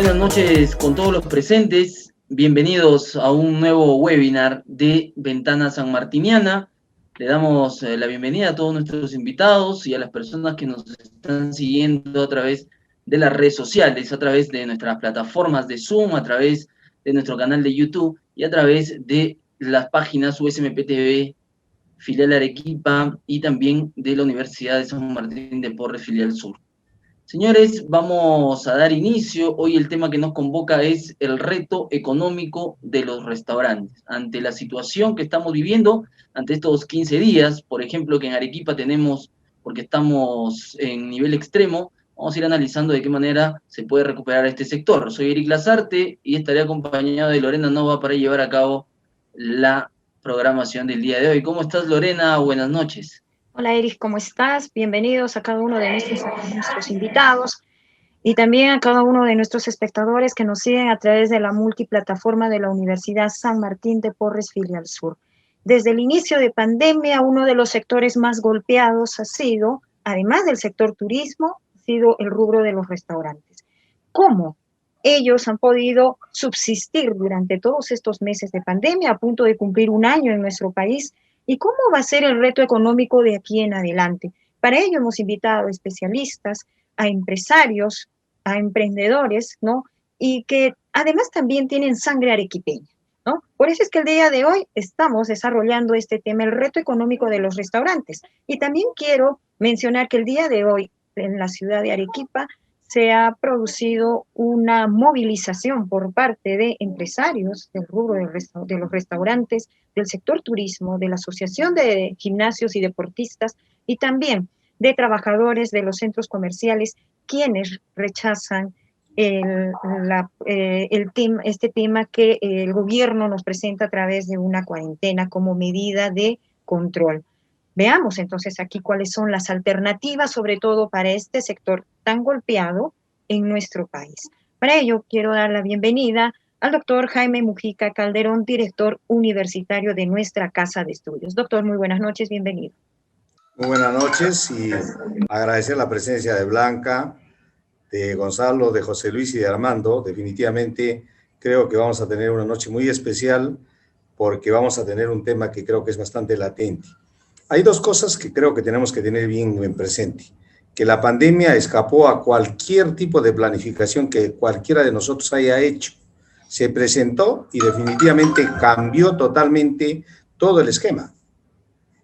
Buenas noches con todos los presentes. Bienvenidos a un nuevo webinar de Ventana Sanmartiniana. Le damos la bienvenida a todos nuestros invitados y a las personas que nos están siguiendo a través de las redes sociales, a través de nuestras plataformas de Zoom, a través de nuestro canal de YouTube y a través de las páginas USMP TV, filial Arequipa, y también de la Universidad de San Martín de Porres, filial Sur. Señores, vamos a dar inicio. Hoy el tema que nos convoca es el reto económico de los restaurantes. Ante la situación que estamos viviendo, ante estos 15 días, por ejemplo, que en Arequipa tenemos, porque estamos en nivel extremo, vamos a ir analizando de qué manera se puede recuperar este sector. Soy Eric Lazarte y estaré acompañado de Lorena Nova para llevar a cabo la programación del día de hoy. ¿Cómo estás, Lorena? Buenas noches. Hola Eric, ¿cómo estás? Bienvenidos a cada uno de nuestros invitados y también a cada uno de nuestros espectadores que nos siguen a través de la multiplataforma de la Universidad San Martín de Porres, filial Sur. Desde el inicio de pandemia, uno de los sectores más golpeados ha sido, además del sector turismo, ha sido el rubro de los restaurantes. ¿Cómo ellos han podido subsistir durante todos estos meses de pandemia, a punto de cumplir un año en nuestro país? ¿Y cómo va a ser el reto económico de aquí en adelante? Para ello hemos invitado a especialistas, a empresarios, a emprendedores, ¿no? Y que además también tienen sangre arequipeña, ¿no? Por eso es que el día de hoy estamos desarrollando este tema, el reto económico de los restaurantes. Y también quiero mencionar que el día de hoy en la ciudad de Arequipa se ha producido una movilización por parte de empresarios del rubro de los restaurantes, del sector turismo, de la Asociación de Gimnasios y Deportistas y también de trabajadores de los centros comerciales, quienes rechazan este tema que el gobierno nos presenta a través de una cuarentena como medida de control. Veamos entonces aquí cuáles son las alternativas, sobre todo para este sector tan golpeado en nuestro país. Para ello, quiero dar la bienvenida al doctor Jaime Mujica Calderón, director universitario de nuestra Casa de Estudios. Doctor, muy buenas noches, bienvenido. Muy buenas noches y agradecer la presencia de Blanca, de Gonzalo, de José Luis y de Armando. Definitivamente creo que vamos a tener una noche muy especial porque vamos a tener un tema que creo que es bastante latente. Hay dos cosas que creo que tenemos que tener bien en presente. Que la pandemia escapó a cualquier tipo de planificación que cualquiera de nosotros haya hecho. Se presentó y definitivamente cambió totalmente todo el esquema.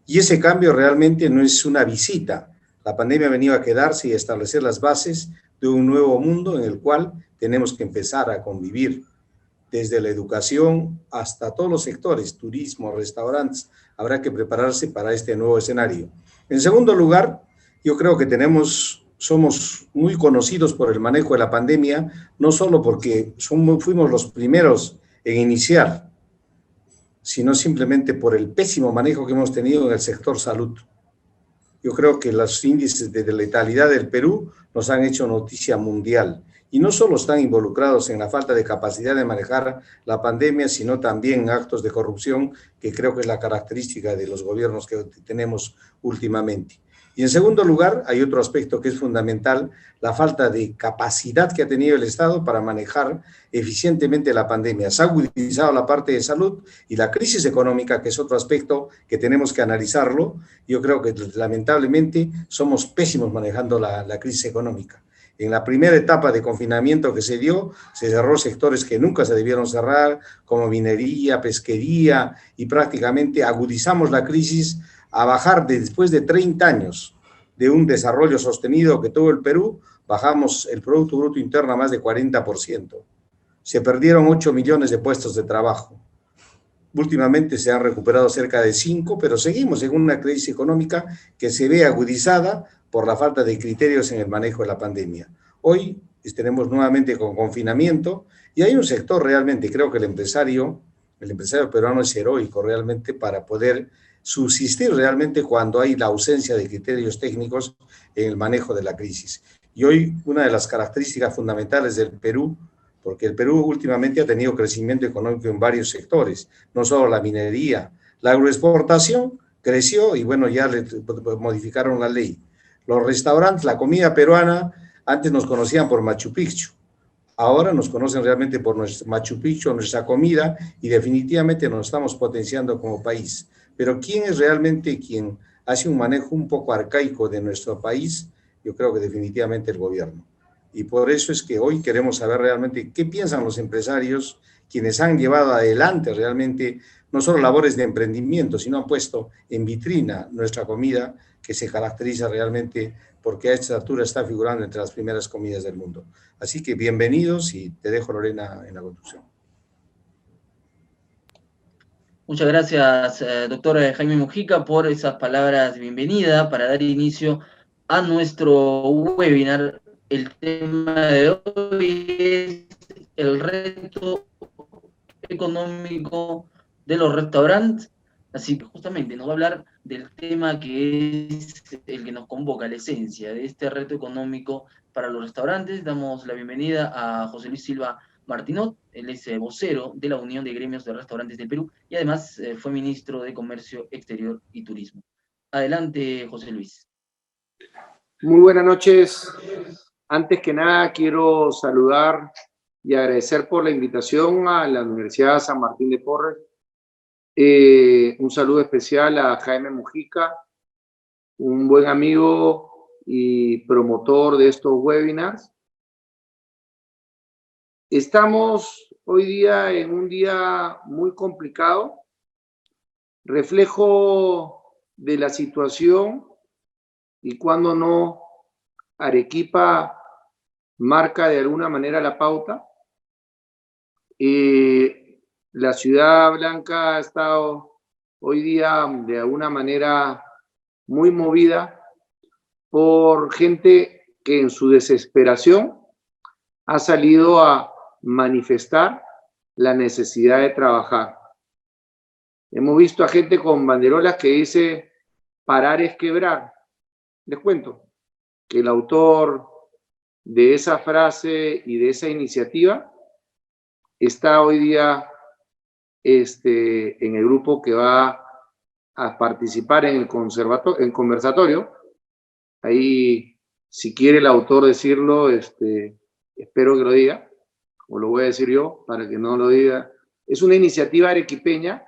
Y ese cambio realmente no es una visita. La pandemia ha venido a quedarse y a establecer las bases de un nuevo mundo en el cual tenemos que empezar a convivir. Desde la educación hasta todos los sectores, turismo, restaurantes, habrá que prepararse para este nuevo escenario. En segundo lugar, yo creo que somos muy conocidos por el manejo de la pandemia, no solo porque fuimos los primeros en iniciar, sino simplemente por el pésimo manejo que hemos tenido en el sector salud. Yo creo que los índices de letalidad del Perú nos han hecho noticia mundial. Y no solo están involucrados en la falta de capacidad de manejar la pandemia, sino también en actos de corrupción, que creo que es la característica de los gobiernos que tenemos últimamente. Y en segundo lugar, hay otro aspecto que es fundamental, la falta de capacidad que ha tenido el Estado para manejar eficientemente la pandemia. Se ha agudizado la parte de salud y la crisis económica, que es otro aspecto que tenemos que analizarlo. Yo creo que lamentablemente somos pésimos manejando la crisis económica. En la primera etapa de confinamiento que se dio, se cerró sectores que nunca se debieron cerrar, como minería, pesquería, y prácticamente agudizamos la crisis a bajar después de 30 años de un desarrollo sostenido que tuvo el Perú, bajamos el Producto Bruto Interno a más de 40%. Se perdieron 8 millones de puestos de trabajo. Últimamente se han recuperado cerca de 5, pero seguimos en una crisis económica que se ve agudizada por la falta de criterios en el manejo de la pandemia. Hoy estaremos nuevamente con confinamiento y hay un sector realmente, creo que el empresario peruano es heroico realmente para poder subsistir realmente cuando hay la ausencia de criterios técnicos en el manejo de la crisis. Y hoy una de las características fundamentales del Perú, porque el Perú últimamente ha tenido crecimiento económico en varios sectores, no solo la minería, la agroexportación creció y bueno, ya le modificaron la ley. Los restaurantes, la comida peruana, antes nos conocían por Machu Picchu. Ahora nos conocen realmente por nuestro Machu Picchu, nuestra comida, y definitivamente nos estamos potenciando como país. Pero ¿quién es realmente quien hace un manejo un poco arcaico de nuestro país? Yo creo que definitivamente el gobierno. Y por eso es que hoy queremos saber realmente qué piensan los empresarios, quienes han llevado adelante realmente no solo labores de emprendimiento, sino han puesto en vitrina nuestra comida, que se caracteriza realmente porque a esta altura está figurando entre las primeras comidas del mundo. Así que bienvenidos y te dejo, Lorena, en la conducción. Muchas gracias, doctor Jaime Mujica, por esas palabras de bienvenida para dar inicio a nuestro webinar. El tema de hoy es el reto económico de los restaurantes. Así que justamente nos va a hablar del tema que es el que nos convoca, la esencia de este reto económico para los restaurantes. Damos la bienvenida a José Luis Silva Martinot. Él es vocero de la Unión de Gremios de Restaurantes del Perú y además fue ministro de Comercio Exterior y Turismo. Adelante, José Luis. Muy buenas noches. Antes que nada, quiero saludar y agradecer por la invitación a la Universidad San Martín de Porres. Un saludo especial a Jaime Mujica, un buen amigo y promotor de estos webinars. Estamos hoy día en un día muy complicado, reflejo de la situación y cuando no, Arequipa marca de alguna manera la pauta. La Ciudad Blanca ha estado hoy día de alguna manera muy movida por gente que en su desesperación ha salido a manifestar la necesidad de trabajar. Hemos visto a gente con banderolas que dice parar es quebrar. Les cuento que el autor de esa frase y de esa iniciativa está hoy día en el grupo que va a participar en el conversatorio. Ahí, si quiere el autor decirlo, espero que lo diga, o lo voy a decir yo para que no lo diga. Es una iniciativa arequipeña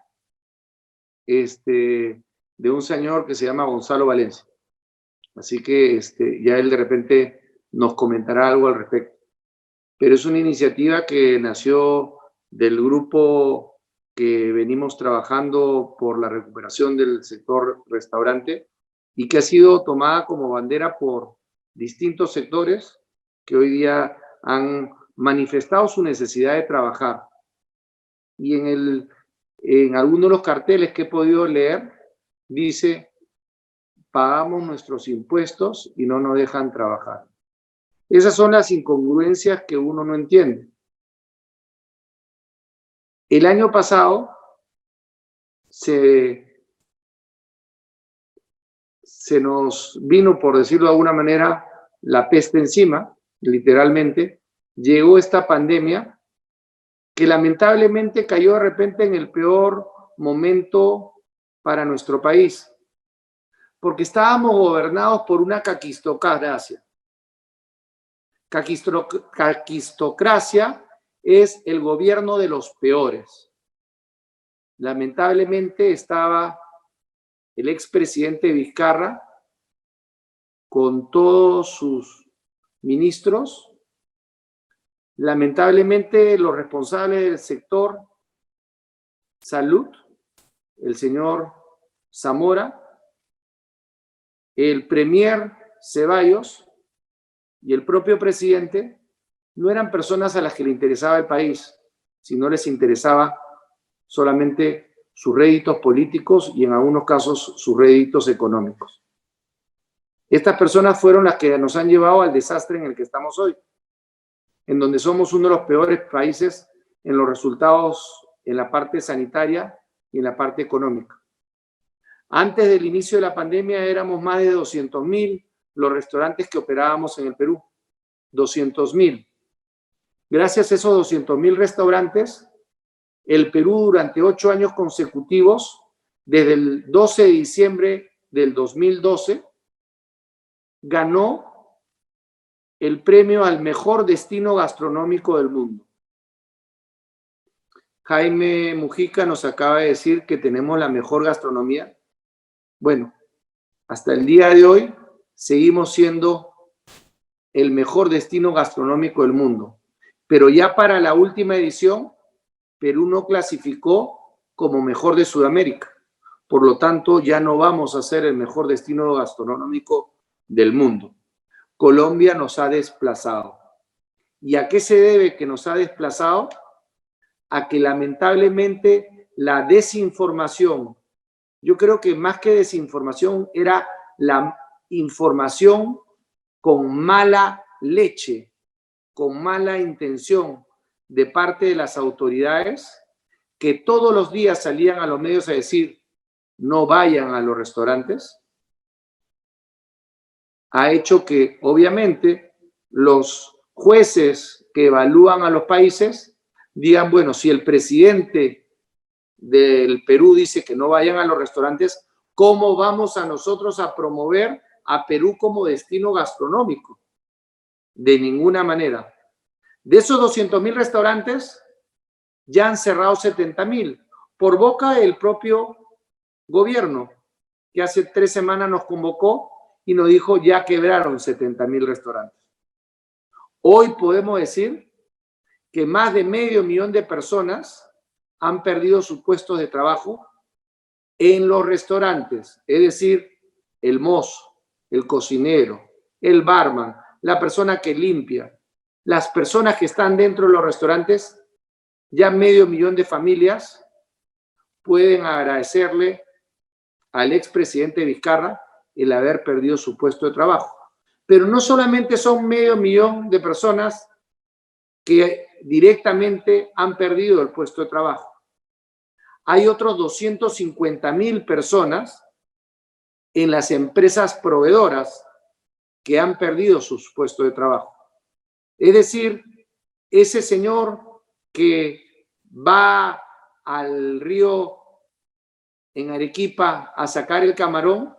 de un señor que se llama Gonzalo Valencia. Así que ya él de repente nos comentará algo al respecto. Pero es una iniciativa que nació del grupo que venimos trabajando por la recuperación del sector restaurante y que ha sido tomada como bandera por distintos sectores que hoy día han manifestado su necesidad de trabajar. Y en algunos de los carteles que he podido leer, dice: pagamos nuestros impuestos y no nos dejan trabajar. Esas son las incongruencias que uno no entiende. El año pasado se nos vino, por decirlo de alguna manera, la peste encima, literalmente. Llegó esta pandemia que lamentablemente cayó de repente en el peor momento para nuestro país, porque estábamos gobernados por una caquistocracia. Caquistocracia es el gobierno de los peores. Lamentablemente estaba el expresidente Vizcarra con todos sus ministros. Lamentablemente los responsables del sector salud, el señor Zamora, el premier Ceballos y el propio presidente no eran personas a las que le interesaba el país, sino les interesaba solamente sus réditos políticos y en algunos casos sus réditos económicos. Estas personas fueron las que nos han llevado al desastre en el que estamos hoy, en donde somos uno de los peores países en los resultados en la parte sanitaria y en la parte económica. Antes del inicio de la pandemia éramos más de 200.000 los restaurantes que operábamos en el Perú. 200.000. Gracias a esos 200.000 restaurantes, el Perú durante 8 años consecutivos, desde el 12 de diciembre del 2012, ganó el premio al mejor destino gastronómico del mundo. Jaime Mujica nos acaba de decir que tenemos la mejor gastronomía. Bueno, hasta el día de hoy seguimos siendo el mejor destino gastronómico del mundo. Pero ya para la última edición, Perú no clasificó como mejor de Sudamérica. Por lo tanto, ya no vamos a ser el mejor destino gastronómico del mundo. Colombia nos ha desplazado. ¿Y a qué se debe que nos ha desplazado? A que lamentablemente la desinformación, yo creo que más que desinformación era la información con mala leche, con mala intención de parte de las autoridades, que todos los días salían a los medios a decir no vayan a los restaurantes, ha hecho que obviamente los jueces que evalúan a los países digan, bueno, si el presidente del Perú dice que no vayan a los restaurantes, ¿cómo vamos a nosotros a promover a Perú como destino gastronómico? De ninguna manera. De esos 200,000 restaurantes, ya han cerrado 70,000 por boca del propio gobierno, que hace 3 semanas nos convocó y nos dijo ya quebraron 70,000 restaurantes. Hoy podemos decir que más de 500,000 de personas han perdido sus puestos de trabajo en los restaurantes, es decir, el mozo, el cocinero, el barman, la persona que limpia, las personas que están dentro de los restaurantes. Ya 500,000 de familias pueden agradecerle al expresidente Vizcarra el haber perdido su puesto de trabajo. Pero no solamente son 500,000 de personas que directamente han perdido el puesto de trabajo. Hay otros 250,000 personas en las empresas proveedoras que han perdido sus puestos de trabajo. Es decir, ese señor que va al río en Arequipa a sacar el camarón,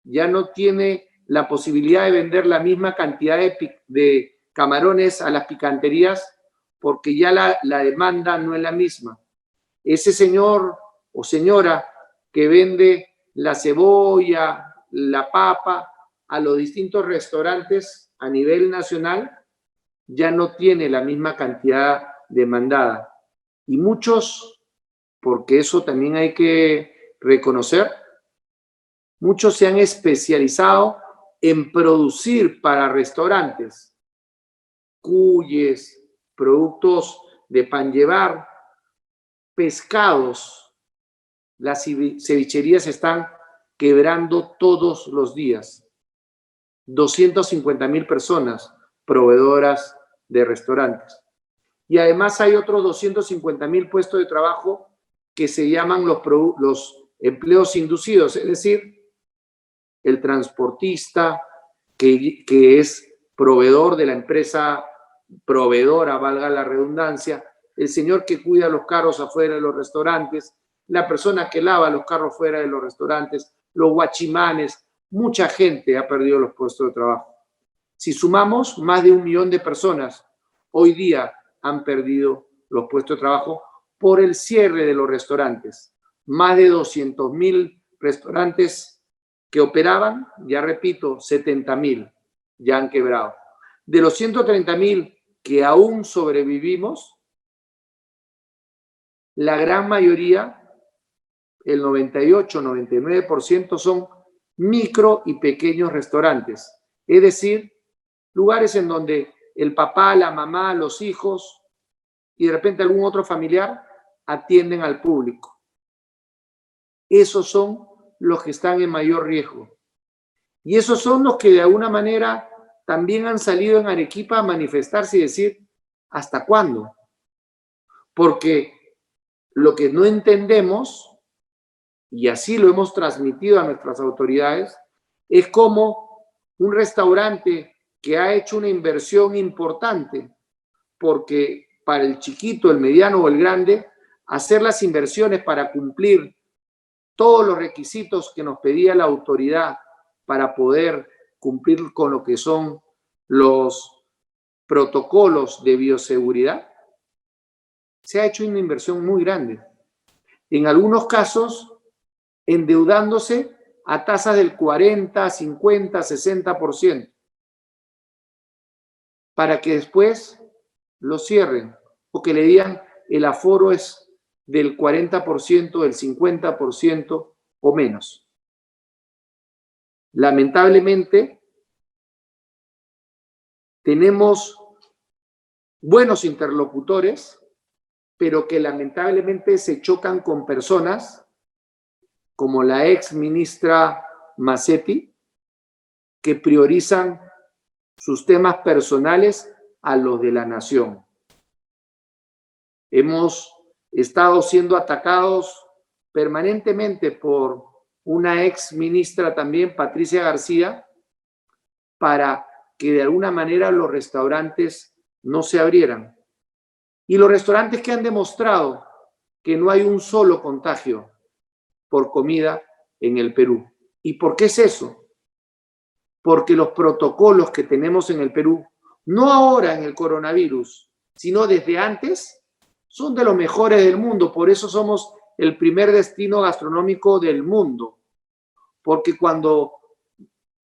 ya no tiene la posibilidad de vender la misma cantidad de camarones a las picanterías porque ya la demanda no es la misma. Ese señor o señora que vende la cebolla, la papa a los distintos restaurantes a nivel nacional, ya no tiene la misma cantidad demandada. Y muchos, porque eso también hay que reconocer, muchos se han especializado en producir para restaurantes cuyes, productos de pan llevar, pescados. Las cevicherías están quebrando todos los días. 250,000 personas proveedoras de restaurantes. Y además hay otros 250,000 puestos de trabajo que se llaman los empleos inducidos, es decir, el transportista que es proveedor de la empresa proveedora, valga la redundancia, el señor que cuida los carros afuera de los restaurantes, la persona que lava los carros fuera de los restaurantes, los guachimanes, mucha gente ha perdido los puestos de trabajo. Si sumamos, más de 1,000,000 de personas hoy día han perdido los puestos de trabajo por el cierre de los restaurantes. Más de 200,000 restaurantes que operaban, ya repito, 70,000 ya han quebrado. De los 130,000 que aún sobrevivimos, la gran mayoría, el 98-99% son micro y pequeños restaurantes. Es decir, lugares en donde el papá, la mamá, los hijos y de repente algún otro familiar atienden al público. Esos son los que están en mayor riesgo. Y esos son los que de alguna manera también han salido en Arequipa a manifestarse y decir, ¿hasta cuándo? Porque lo que no entendemos, y así lo hemos transmitido a nuestras autoridades, es cómo un restaurante que ha hecho una inversión importante, porque para el chiquito, el mediano o el grande, hacer las inversiones para cumplir todos los requisitos que nos pedía la autoridad para poder cumplir con lo que son los protocolos de bioseguridad, se ha hecho una inversión muy grande. En algunos casos, endeudándose a tasas del 40, 50, 60%, para que después lo cierren o que le digan el aforo es del 40%, del 50% o menos. Lamentablemente, tenemos buenos interlocutores, pero que lamentablemente se chocan con personas como la ex ministra Macetti, que priorizan sus temas personales a los de la nación. Hemos estado siendo atacados permanentemente por una ex ministra también, Patricia García, para que de alguna manera los restaurantes no se abrieran. Y los restaurantes que han demostrado que no hay un solo contagio por comida en el Perú. ¿Y por qué es eso? Porque los protocolos que tenemos en el Perú, no ahora en el coronavirus, sino desde antes, son de los mejores del mundo. Por eso somos el primer destino gastronómico del mundo. Porque cuando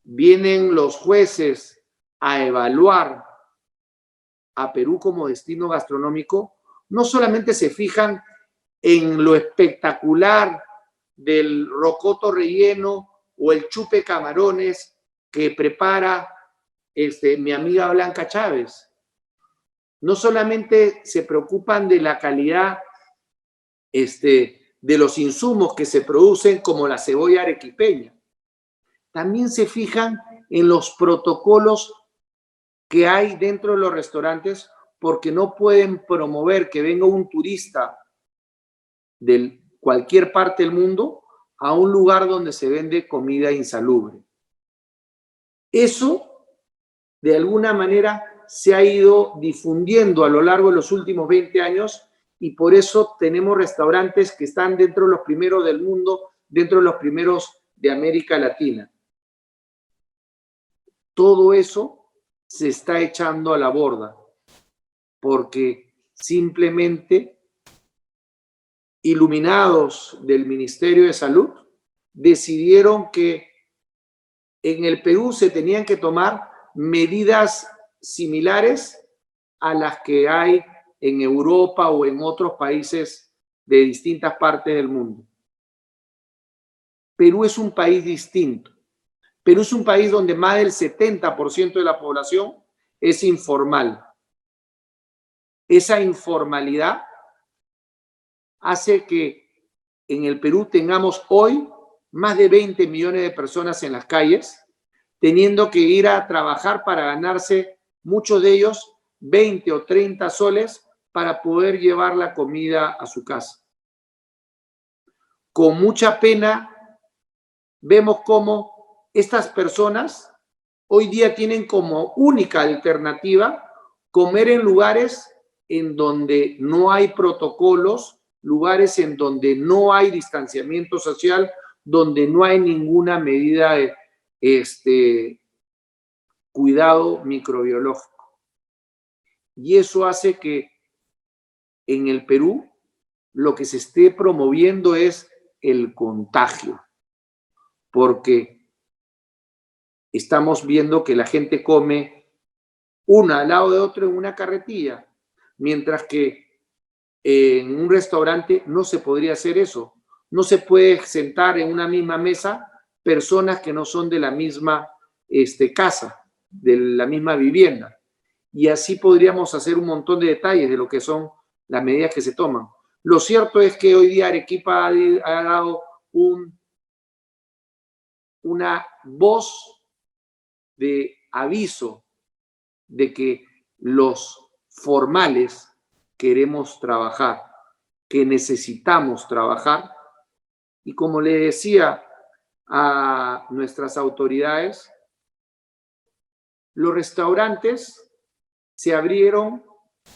vienen los jueces a evaluar a Perú como destino gastronómico, no solamente se fijan en lo espectacular del rocoto relleno o el chupe camarones que prepara mi amiga Blanca Chávez. No solamente se preocupan de la calidad de los insumos que se producen, como la cebolla arequipeña, también se fijan en los protocolos que hay dentro de los restaurantes, porque no pueden promover que venga un turista de cualquier parte del mundo a un lugar donde se vende comida insalubre. Eso, de alguna manera, se ha ido difundiendo a lo largo de los últimos 20 años y por eso tenemos restaurantes que están dentro de los primeros del mundo, dentro de los primeros de América Latina. Todo eso se está echando a la borda porque simplemente iluminados del Ministerio de Salud decidieron que en el Perú se tenían que tomar medidas similares a las que hay en Europa o en otros países de distintas partes del mundo. Perú es un país distinto. Perú es un país donde más del 70% de la población es informal. Esa informalidad hace que en el Perú tengamos hoy más de 20 millones de personas en las calles, teniendo que ir a trabajar para ganarse, muchos de ellos, 20 o 30 soles para poder llevar la comida a su casa. Con mucha pena vemos cómo estas personas hoy día tienen como única alternativa comer en lugares en donde no hay protocolos, lugares en donde no hay distanciamiento social, donde no hay ninguna medida de cuidado microbiológico. Y eso hace que en el Perú lo que se esté promoviendo es el contagio, porque estamos viendo que la gente come una al lado de otro en una carretilla, mientras que en un restaurante no se podría hacer eso. No se puede sentar en una misma mesa personas que no son de la misma casa, de la misma vivienda. Y así podríamos hacer un montón de detalles de lo que son las medidas que se toman. Lo cierto es que hoy día Arequipa ha dado una voz de aviso de que los formales queremos trabajar, que necesitamos trabajar. Y como le decía a nuestras autoridades, los restaurantes se abrieron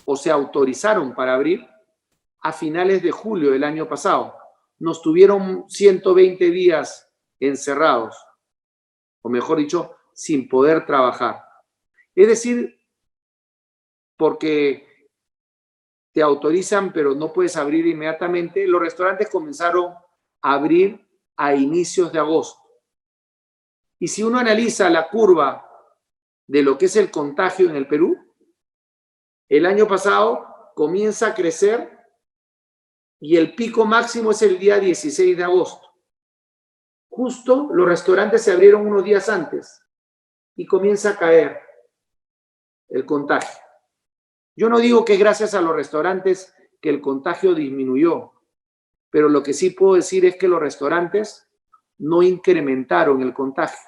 o se autorizaron para abrir a finales de julio del año pasado. Nos tuvieron 120 días encerrados, o mejor dicho, sin poder trabajar. Es decir, porque te autorizan, pero no puedes abrir inmediatamente, los restaurantes comenzaron a abrir a inicios de agosto. Y si uno analiza la curva de lo que es el contagio en el Perú, el año pasado comienza a crecer y el pico máximo es el día 16 de agosto. Justo los restaurantes se abrieron unos días antes y comienza a caer el contagio. Yo no digo que gracias a los restaurantes que el contagio disminuyó, pero lo que sí puedo decir es que los restaurantes no incrementaron el contagio.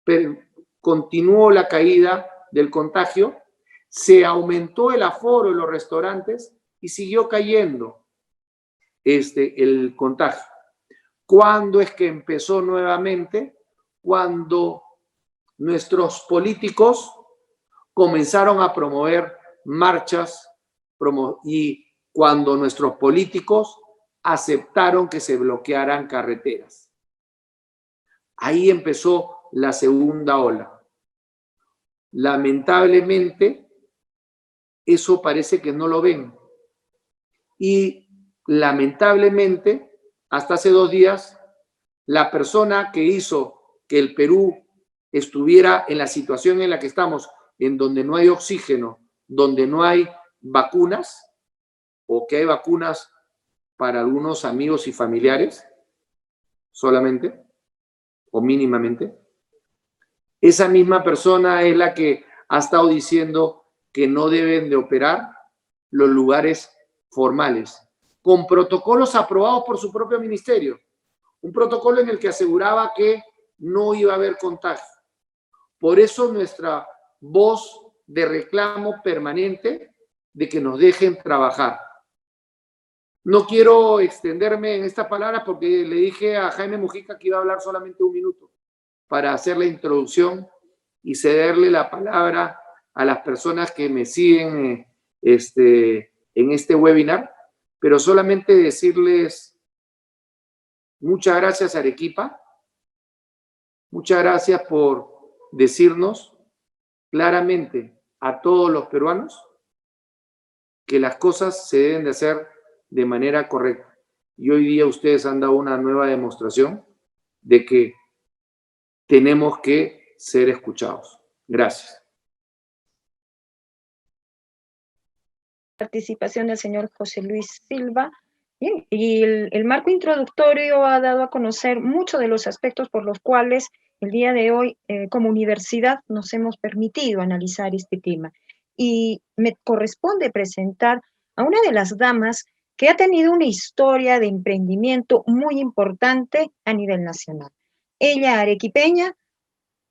Pero continuó la caída del contagio, se aumentó el aforo en los restaurantes y siguió cayendo el contagio. ¿Cuándo es que empezó nuevamente? Cuando nuestros políticos comenzaron a promover marchas y cuando nuestros políticos aceptaron que se bloquearan carreteras. Ahí empezó la segunda ola. Lamentablemente, eso parece que no lo ven. Y lamentablemente, hasta hace 2 días, la persona que hizo que el Perú estuviera en la situación en la que estamos, en donde no hay oxígeno, donde no hay vacunas, o que hay vacunas para algunos amigos y familiares, solamente, o mínimamente, esa misma persona es la que ha estado diciendo que no deben de operar los lugares formales, con protocolos aprobados por su propio ministerio. Un protocolo en el que aseguraba que no iba a haber contagio. Por eso nuestra voz de reclamo permanente de que nos dejen trabajar. No quiero extenderme en esta palabra porque le dije a Jaime Mujica que iba a hablar solamente 1 minuto para hacer la introducción y cederle la palabra a las personas que me siguen en este webinar, pero solamente decirles muchas gracias, Arequipa. Muchas gracias por decirnos claramente a todos los peruanos que las cosas se deben de hacer de manera correcta. Y hoy día ustedes han dado una nueva demostración de que tenemos que ser escuchados. Gracias. Participación del señor José Luis Silva. Bien, y el marco introductorio ha dado a conocer muchos de los aspectos por los cuales el día de hoy, como universidad, nos hemos permitido analizar este tema. Y me corresponde presentar a una de las damas que ha tenido una historia de emprendimiento muy importante a nivel nacional. Ella, arequipeña,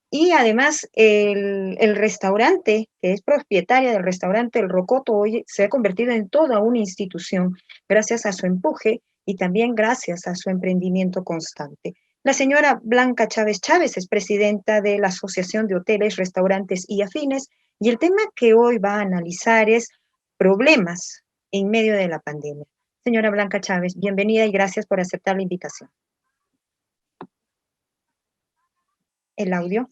y además el restaurante, que es propietaria del restaurante El Rocoto, hoy se ha convertido en toda una institución gracias a su empuje y también gracias a su emprendimiento constante. La señora Blanca Chávez Chávez es presidenta de la Asociación de Hoteles, Restaurantes y Afines, y el tema que hoy va a analizar es problemas en medio de la pandemia. Señora Blanca Chávez, bienvenida y gracias por aceptar la invitación. El audio.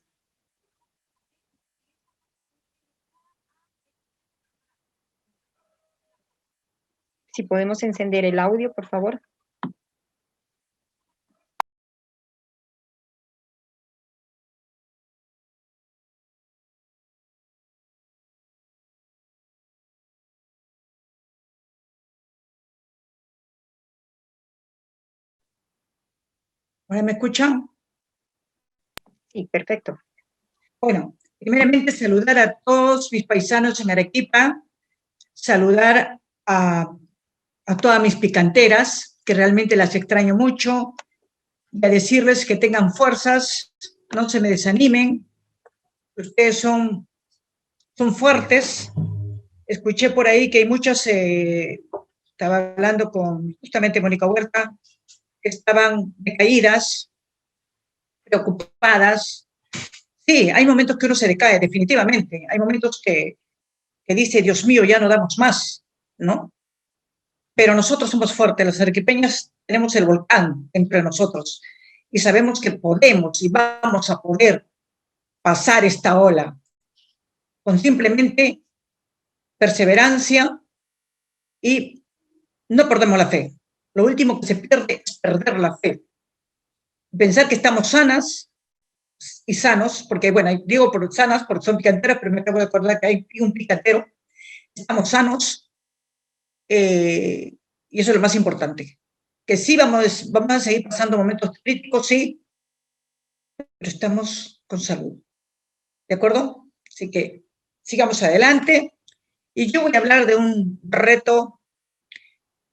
Si podemos encender el audio, por favor. ¿Ahora me escuchan? Sí, perfecto. Bueno, primeramente saludar a todos mis paisanos en Arequipa, saludar a todas mis picanteras, que realmente las extraño mucho, y a decirles que tengan fuerzas, no se me desanimen, ustedes son fuertes. Escuché por ahí que hay muchas, estaba hablando con justamente Mónica Huerta, que estaban decaídas, preocupadas. Sí, hay momentos que uno se decae, definitivamente. Hay momentos que dice, Dios mío, ya no damos más, ¿no? Pero nosotros somos fuertes, los arequipeños tenemos el volcán entre nosotros y sabemos que podemos y vamos a poder pasar esta ola. con simplemente perseverancia y no perdemos la fe. Lo último que se pierde es perder la fe. Pensar que estamos sanas y sanos, porque, bueno, digo por sanas porque son picanteras, pero me acabo de acordar que hay un picantero. Estamos sanos, y eso es lo más importante. Que sí vamos a seguir pasando momentos críticos, sí, pero estamos con salud. ¿De acuerdo? Así que sigamos adelante. Y yo voy a hablar de un reto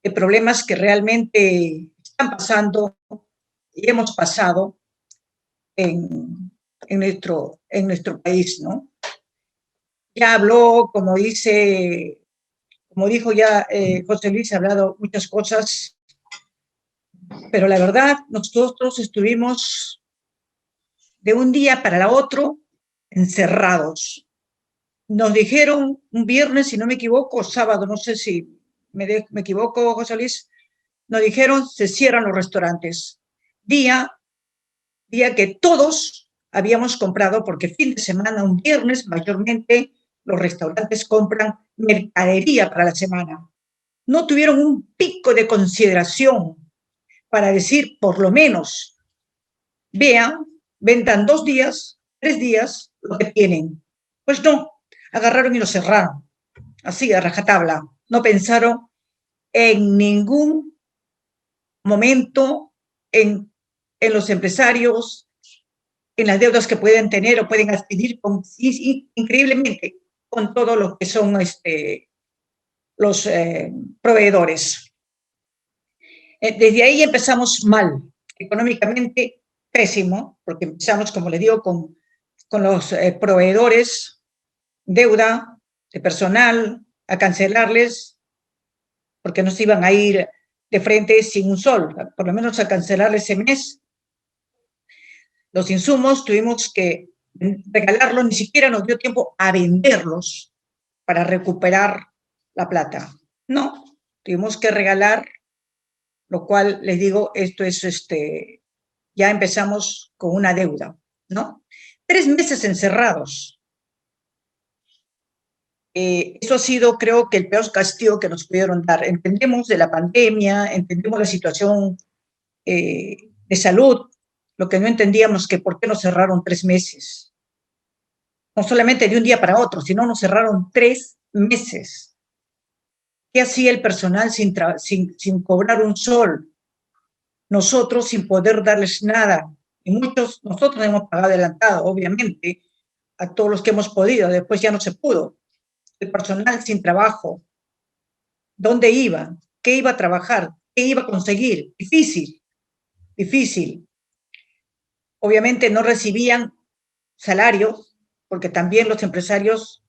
de problemas que realmente están pasando y hemos pasado en nuestro país, ¿no? Ya habló, como dijo ya José Luis, ha hablado muchas cosas, pero la verdad, nosotros estuvimos de un día para el otro encerrados. Nos dijeron un viernes, si no me equivoco, o sábado, no sé si me equivoco, José Luis, nos dijeron se cierran los restaurantes. Día que todos habíamos comprado, porque fin de semana, un viernes, mayormente los restaurantes compran mercadería para la semana. No tuvieron un pico de consideración para decir, por lo menos, vean, vendan 2 días, 3 días, lo que tienen. Pues no, agarraron y lo cerraron, así, a rajatabla. No pensaron en ningún momento en los empresarios, en las deudas que pueden tener o pueden adquirir increíblemente con todo lo que son los proveedores. Desde ahí empezamos mal, económicamente pésimo, porque empezamos, como les digo, con los proveedores, deuda de personal, a cancelarles, porque no se iban a ir de frente sin un sol, por lo menos a cancelarles ese mes. Los insumos tuvimos que regalarlos, ni siquiera nos dio tiempo a venderlos para recuperar la plata. No, tuvimos que regalar, lo cual les digo, esto es ya empezamos con una deuda, ¿no? 3 meses encerrados. Eso ha sido, creo que el peor castigo que nos pudieron dar. Entendemos de la pandemia, entendemos la situación de salud, lo que no entendíamos que por qué nos cerraron 3 meses. No solamente de un día para otro, sino nos cerraron 3 meses. ¿Qué hacía el personal sin cobrar un sol? Nosotros sin poder darles nada. Y nosotros hemos pagado adelantado, obviamente, a todos los que hemos podido. Después ya no se pudo. El personal sin trabajo. ¿Dónde iba? ¿Qué iba a trabajar? ¿Qué iba a conseguir? Difícil, difícil. Obviamente no recibían salarios, porque también los empresarios,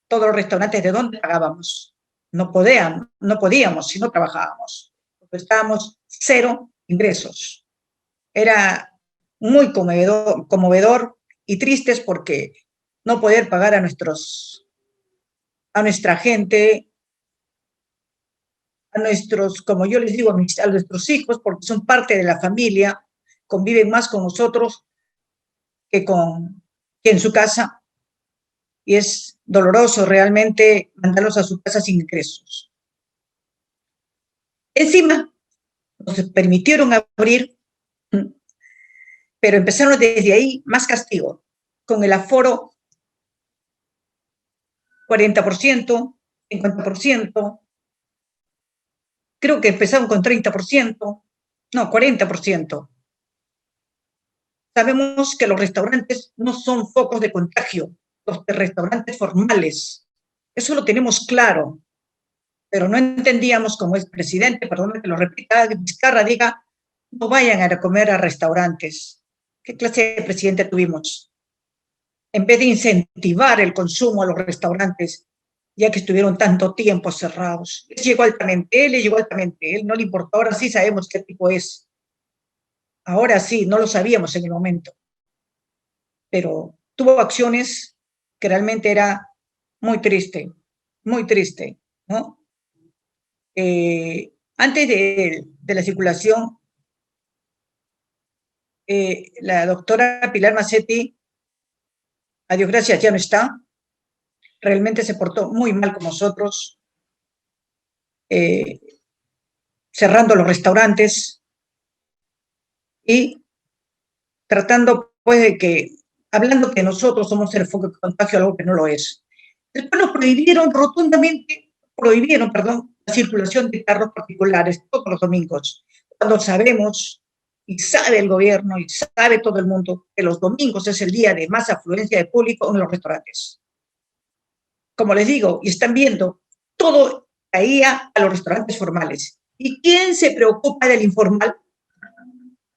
todos los restaurantes, ¿de dónde pagábamos? No podíamos si no trabajábamos, porque estábamos 0 ingresos. Era muy conmovedor y tristes porque no poder pagar a nuestra gente, a nuestros, como yo les digo, a nuestros hijos, porque son parte de la familia, conviven más con nosotros que en su casa, y es doloroso realmente mandarlos a su casa sin ingresos. Encima, nos permitieron abrir, pero empezaron desde ahí más castigo, con el aforo 40%, 50%, creo que empezaron con 30%, no, 40%. Sabemos que los restaurantes no son focos de contagio, los restaurantes formales, eso lo tenemos claro, pero no entendíamos como el presidente, perdón que lo repita, Vizcarra diga, no vayan a comer a restaurantes. ¿Qué clase de presidente tuvimos? En vez de incentivar el consumo a los restaurantes, ya que estuvieron tanto tiempo cerrados. Les llegó altamente, él no le importó, ahora sí sabemos qué tipo es. Ahora sí, no lo sabíamos en el momento. Pero tuvo acciones que realmente era muy triste, ¿no? Antes de la circulación, la doctora Pilar Macetti, a Dios gracias, ya no está, realmente se portó muy mal con nosotros, cerrando los restaurantes y tratando, pues, hablando que nosotros somos el foco de contagio, algo que no lo es. Después nos prohibieron rotundamente, la circulación de carros particulares todos los domingos, cuando sabemos, y sabe el gobierno, y sabe todo el mundo, que los domingos es el día de más afluencia de público en los restaurantes. Como les digo, y están viendo, todo caía a los restaurantes formales. ¿Y quién se preocupa del informal?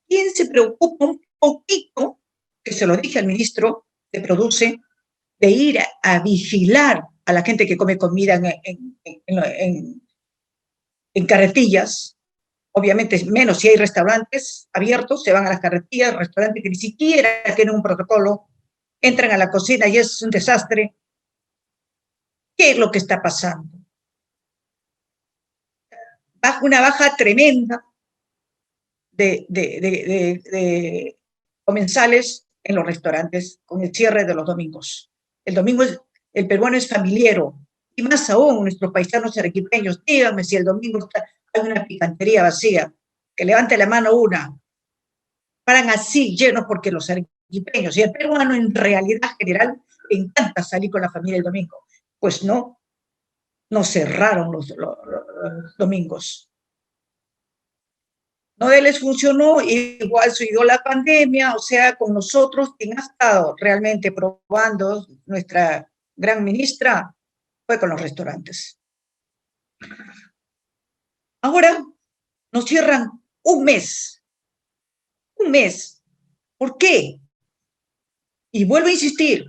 ¿Quién se preocupa un poquito, que se lo dije al ministro de Produce, de ir a vigilar a la gente que come comida en carretillas? Obviamente, menos si hay restaurantes abiertos, se van a las carretillas, restaurantes que ni siquiera tienen un protocolo, entran a la cocina y es un desastre. ¿Qué es lo que está pasando? Una baja tremenda de comensales en los restaurantes con el cierre de los domingos. El domingo el peruano es familiero, y más aún nuestros paisanos arequipeños. Díganme si el domingo hay una picantería vacía, que levante la mano una. Paran así llenos porque los arequipeños y el peruano en realidad general le encanta salir con la familia el domingo. Pues no cerraron los domingos. No les funcionó, igual subió la pandemia, o sea, con nosotros, quien ha estado realmente probando, nuestra gran ministra, fue con los restaurantes. Ahora nos cierran un mes. ¿Por qué? Y vuelvo a insistir,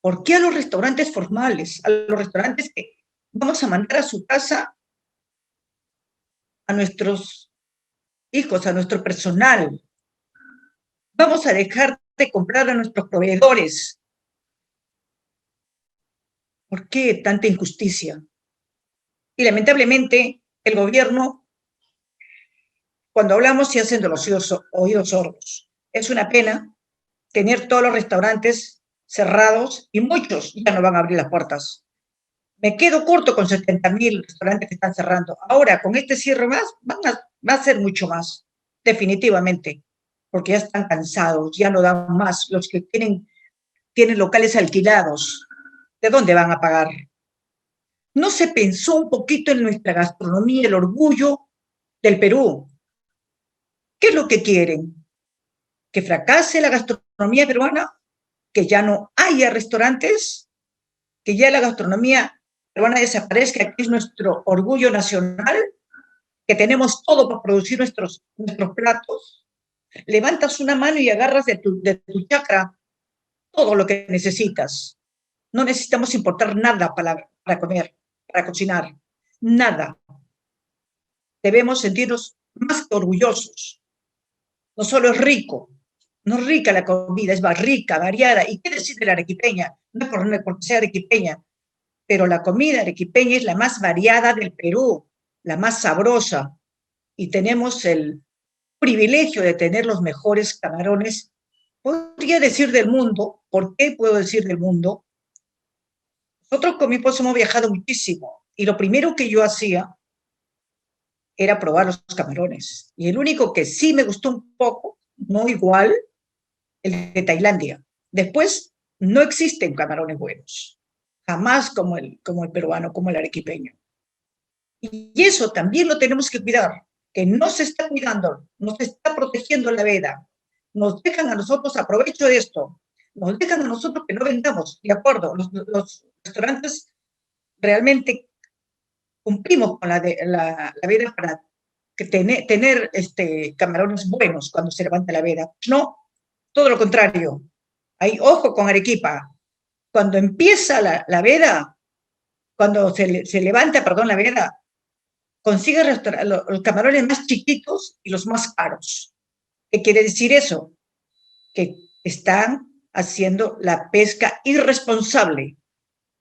¿por qué a los restaurantes formales, a los restaurantes que vamos a mandar a su casa a nuestros hijos, a nuestro personal? Vamos a dejar de comprar a nuestros proveedores. ¿Por qué tanta injusticia? Y lamentablemente el gobierno, cuando hablamos, se hacen de los oídos sordos. Es una pena tener todos los restaurantes cerrados y muchos ya no van a abrir las puertas. Me quedo corto con 70.000 restaurantes que están cerrando. Ahora, con este cierre más, va a ser mucho más, definitivamente, porque ya están cansados, ya no dan más. Los que tienen locales alquilados, ¿de dónde van a pagar? ¿No se pensó un poquito en nuestra gastronomía, el orgullo del Perú? ¿Qué es lo que quieren? ¿Que fracase la gastronomía peruana? ¿Que ya no haya restaurantes? ¿Que ya la gastronomía peruana desaparezca? ¿Que es nuestro orgullo nacional? ¿Que tenemos todo para producir nuestros platos? Levantas una mano y agarras de tu chakra todo lo que necesitas. No necesitamos importar nada para comer, para cocinar. Nada. Debemos sentirnos más que orgullosos. No solo es rico, no es rica la comida, es rica, variada. ¿Y qué decir de la arequipeña? No es porque sea arequipeña, pero la comida arequipeña es la más variada del Perú, la más sabrosa. Y tenemos el privilegio de tener los mejores camarones, podría decir del mundo. ¿Por qué puedo decir del mundo? Nosotros con mi esposo hemos viajado muchísimo y lo primero que yo hacía era probar los camarones. Y el único que sí me gustó un poco, no igual, el de Tailandia. Después, no existen camarones buenos, jamás como el peruano, como el arequipeño. Y eso también lo tenemos que cuidar, que no se está cuidando, no se está protegiendo la veda. Nos dejan a nosotros, aprovecho de esto, nos dejan a nosotros que no vendamos, de acuerdo, los restaurantes realmente cumplimos con la veda para tener camarones buenos cuando se levanta la veda. No, todo lo contrario. Hay ojo con Arequipa. Cuando empieza la veda, cuando se levanta, la veda, consigue los camarones más chiquitos y los más caros. ¿Qué quiere decir eso? Que están haciendo la pesca irresponsable,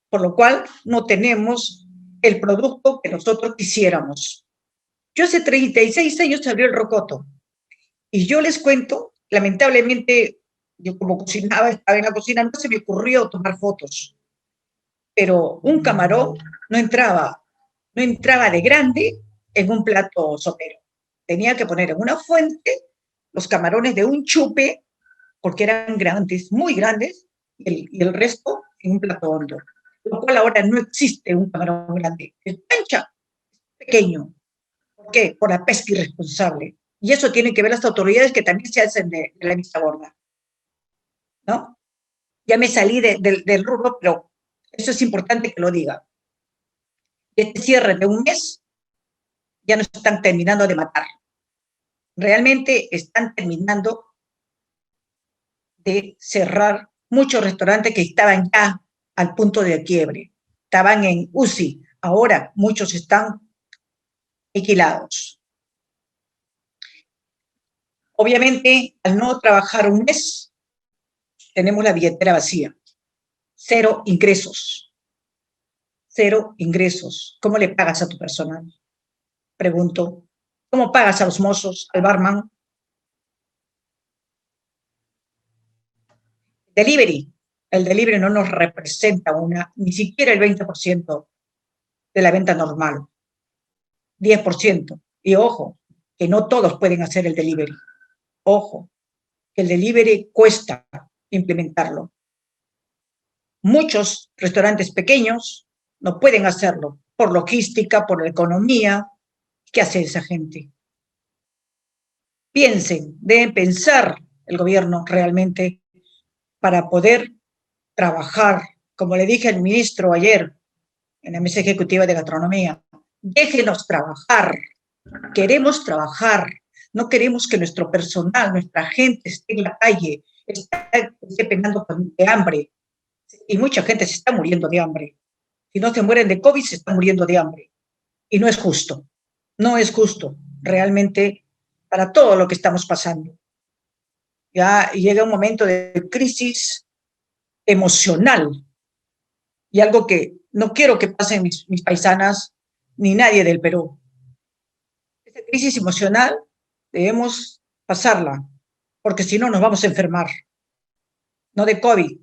por lo cual no tenemos el producto que nosotros quisiéramos. Yo hace 36 años abrí el rocoto y yo les cuento, lamentablemente, yo como cocinaba, estaba en la cocina, no se me ocurrió tomar fotos, pero un camarón no entraba de grande en un plato sopero. Tenía que poner en una fuente los camarones de un chupe, porque eran grandes, muy grandes, y el resto en un plato hondo. Lo cual ahora no existe un camarón grande. El pancha es pequeño. ¿Por qué? Por la pesca irresponsable. Y eso tiene que ver las autoridades que también se hacen de la vista gorda, ¿no? Ya me salí del rubro, pero eso es importante que lo diga. Este cierre de un mes ya nos están terminando de matar. Realmente están terminando de cerrar muchos restaurantes que estaban ya al punto de quiebre. Estaban en UCI, ahora muchos están aniquilados. Obviamente, al no trabajar un mes, tenemos la billetera vacía. Cero ingresos. Cero ingresos. ¿Cómo le pagas a tu personal? Pregunto. ¿Cómo pagas a los mozos, al barman? Delivery. El delivery no nos representa ni siquiera el 20% de la venta normal. 10%. Y ojo, que no todos pueden hacer el delivery. Ojo, que el delivery cuesta implementarlo. Muchos restaurantes pequeños no pueden hacerlo por logística, por economía. ¿Qué hace esa gente? Piensen, deben pensar el gobierno realmente para poder trabajar. Como le dije al ministro ayer en la mesa ejecutiva de gastronomía, déjenos trabajar. Queremos trabajar. No queremos que nuestro personal, nuestra gente esté en la calle, esté penando de hambre. Y mucha gente se está muriendo de hambre. Si no se mueren de COVID, se están muriendo de hambre. Y no es justo. No es justo, realmente, para todo lo que estamos pasando. Ya llega un momento de crisis emocional. Y algo que no quiero que pasen mis paisanas ni nadie del Perú. Esta crisis emocional debemos pasarla, porque si no nos vamos a enfermar. No de COVID,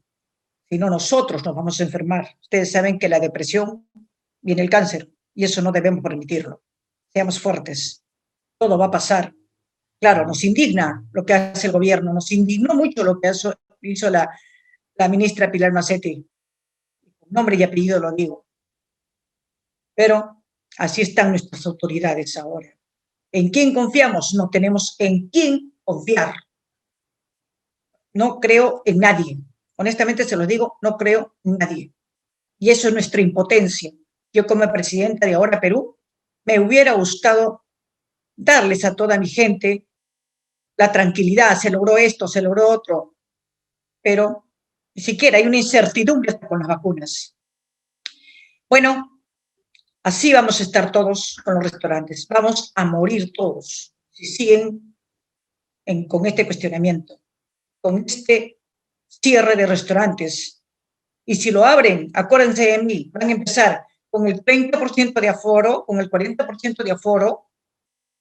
sino nosotros nos vamos a enfermar. Ustedes saben que la depresión viene el cáncer, y eso no debemos permitirlo. Seamos fuertes. Todo va a pasar. Claro, nos indigna lo que hace el gobierno, nos indignó mucho lo que hizo la ministra Pilar Macetti. Nombre y apellido lo digo. Pero así están nuestras autoridades ahora. ¿En quién confiamos? No tenemos en quién confiar. No creo en nadie. Honestamente se lo digo, no creo en nadie. Y eso es nuestra impotencia. Yo como presidenta de Ahora Perú, me hubiera gustado darles a toda mi gente la tranquilidad, se logró esto, se logró otro, pero ni siquiera hay una incertidumbre con las vacunas. Bueno, así vamos a estar todos con los restaurantes, vamos a morir todos si siguen con este cuestionamiento, con este cierre de restaurantes. Y si lo abren, acuérdense de mí, van a empezar con el 30% de aforo, con el 40% de aforo,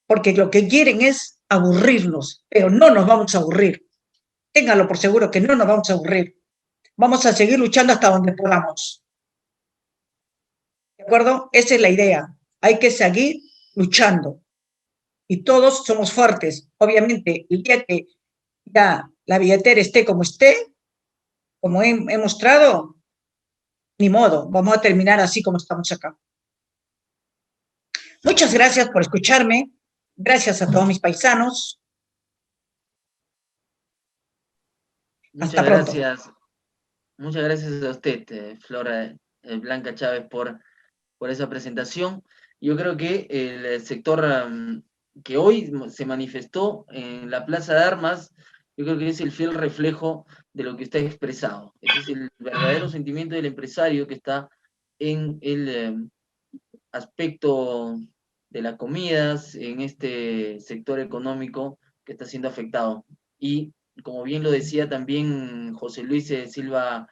porque lo que quieren es aburrirnos, pero no nos vamos a aburrir. Ténganlo por seguro que no nos vamos a aburrir. Vamos a seguir luchando hasta donde podamos. ¿De acuerdo? Esa es la idea. Hay que seguir luchando. Y todos somos fuertes. Obviamente, el día que ya la billetera esté, como he mostrado, ni modo, vamos a terminar así como estamos acá. Muchas gracias por escucharme. Gracias a todos mis paisanos. Hasta pronto. Muchas gracias a usted, Flora Blanca Chávez, por esa presentación. Yo creo que el sector que hoy se manifestó en la Plaza de Armas, yo creo que es el fiel reflejo de lo que usted ha expresado. Ese es el verdadero sentimiento del empresario que está en el aspecto de las comidas, en este sector económico que está siendo afectado. Y como bien lo decía también José Luis Silva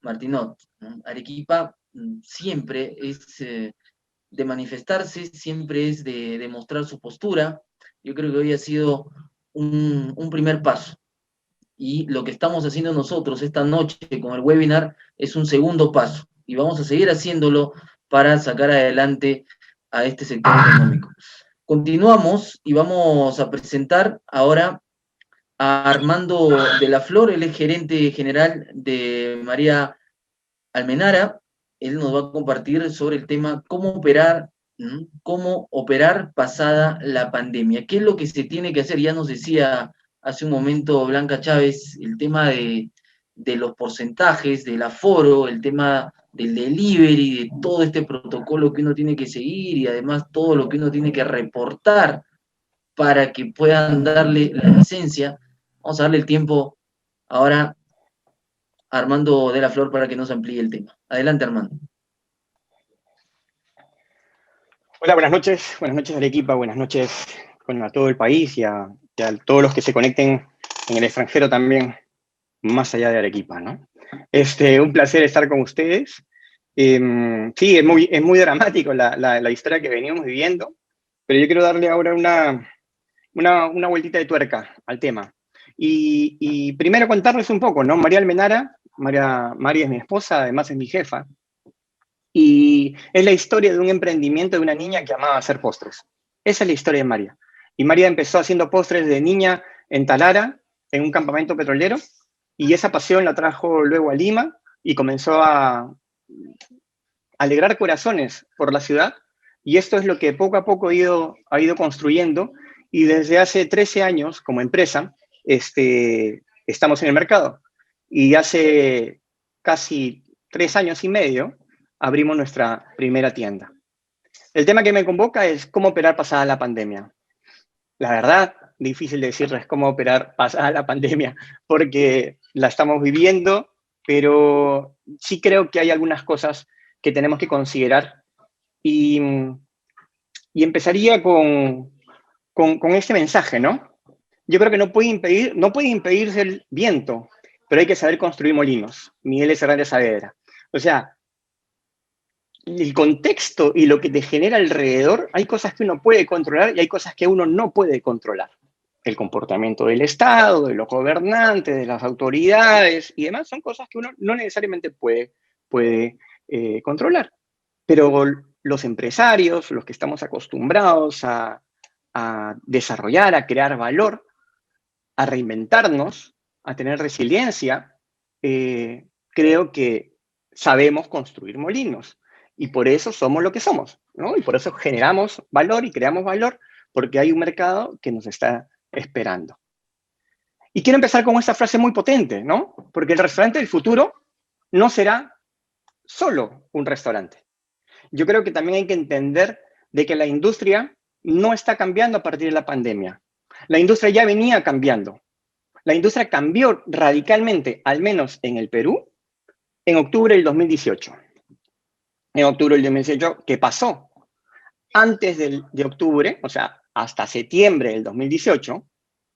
Martinot, ¿no? Arequipa siempre es de manifestarse, siempre es de demostrar su postura. Yo creo que hoy ha sido un primer paso. Y lo que estamos haciendo nosotros esta noche con el webinar es un segundo paso. y vamos a seguir haciéndolo para sacar adelante a este sector económico. Continuamos y vamos a presentar ahora a Armando de la Flor, él es gerente general de María Almenara. Él nos va a compartir sobre el tema cómo operar pasada la pandemia. ¿Qué es lo que se tiene que hacer? Ya nos decía hace un momento Blanca Chávez el tema de los porcentajes, del aforo, el tema del delivery, de todo este protocolo que uno tiene que seguir y además todo lo que uno tiene que reportar para que puedan darle la licencia. Vamos a darle el tiempo ahora a Armando de la Flor para que nos amplíe el tema. Adelante, Armando. Hola, buenas noches Arequipa, buenas noches a todo el país y a todos los que se conecten en el extranjero también, más allá de Arequipa, ¿no? Un placer estar con ustedes. Sí, es muy dramático la historia que venimos viviendo, pero yo quiero darle ahora una vueltita de tuerca al tema. Y primero contarles un poco, ¿no? María Almenara, María es mi esposa, además es mi jefa, y es la historia de un emprendimiento de una niña que amaba hacer postres. Esa es la historia de María. Y María empezó haciendo postres de niña en Talara, en un campamento petrolero, y esa pasión la trajo luego a Lima y comenzó a alegrar corazones por la ciudad. Y esto es lo que poco a poco ha ido construyendo. Y desde hace 13 años, como empresa, estamos en el mercado. Y hace casi 3 años y medio abrimos nuestra primera tienda. El tema que me convoca es cómo operar pasada la pandemia. La verdad, difícil de decirles cómo operar pasada la pandemia, porque la estamos viviendo, pero sí creo que hay algunas cosas que tenemos que considerar. Y empezaría con este mensaje, ¿no? Yo creo que no puede impedirse el viento, pero hay que saber construir molinos. Miguel Hernández Saavedra. O sea, el contexto y lo que te genera alrededor, hay cosas que uno puede controlar y hay cosas que uno no puede controlar. El comportamiento del Estado, de los gobernantes, de las autoridades y demás, son cosas que uno no necesariamente puede controlar. Pero los empresarios, los que estamos acostumbrados a desarrollar, a crear valor, a reinventarnos, a tener resiliencia, creo que sabemos construir molinos. Y por eso somos lo que somos, ¿no? Y por eso generamos valor y creamos valor, porque hay un mercado que nos está esperando. Y quiero empezar con esta frase muy potente, ¿no? Porque el restaurante del futuro no será solo un restaurante. Yo creo que también hay que entender de que la industria no está cambiando a partir de la pandemia. La industria ya venía cambiando. La industria cambió radicalmente, al menos en el Perú, en octubre del 2018. En octubre del 2018, ¿qué pasó? Antes de octubre, o sea, hasta septiembre del 2018,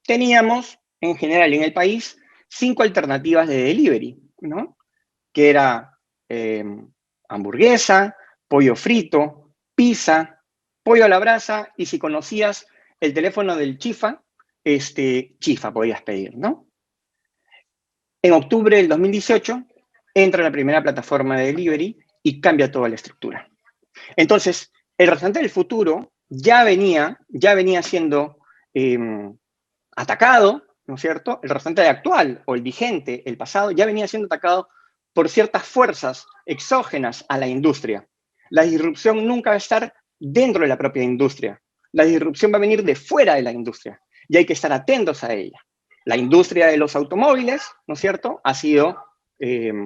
teníamos, en general en el país, 5 alternativas de delivery, ¿no? Que era hamburguesa, pollo frito, pizza, pollo a la brasa, y si conocías el teléfono del chifa, chifa podías pedir, ¿no? En octubre del 2018, entra la primera plataforma de delivery y cambia toda la estructura. Entonces, el restaurante del futuro ya venía siendo atacado, ¿no es cierto? El restaurante actual, o el vigente, el pasado, ya venía siendo atacado por ciertas fuerzas exógenas a la industria. La disrupción nunca va a estar dentro de la propia industria. La disrupción va a venir de fuera de la industria y hay que estar atentos a ella. La industria de los automóviles, ¿no es cierto?, ha sido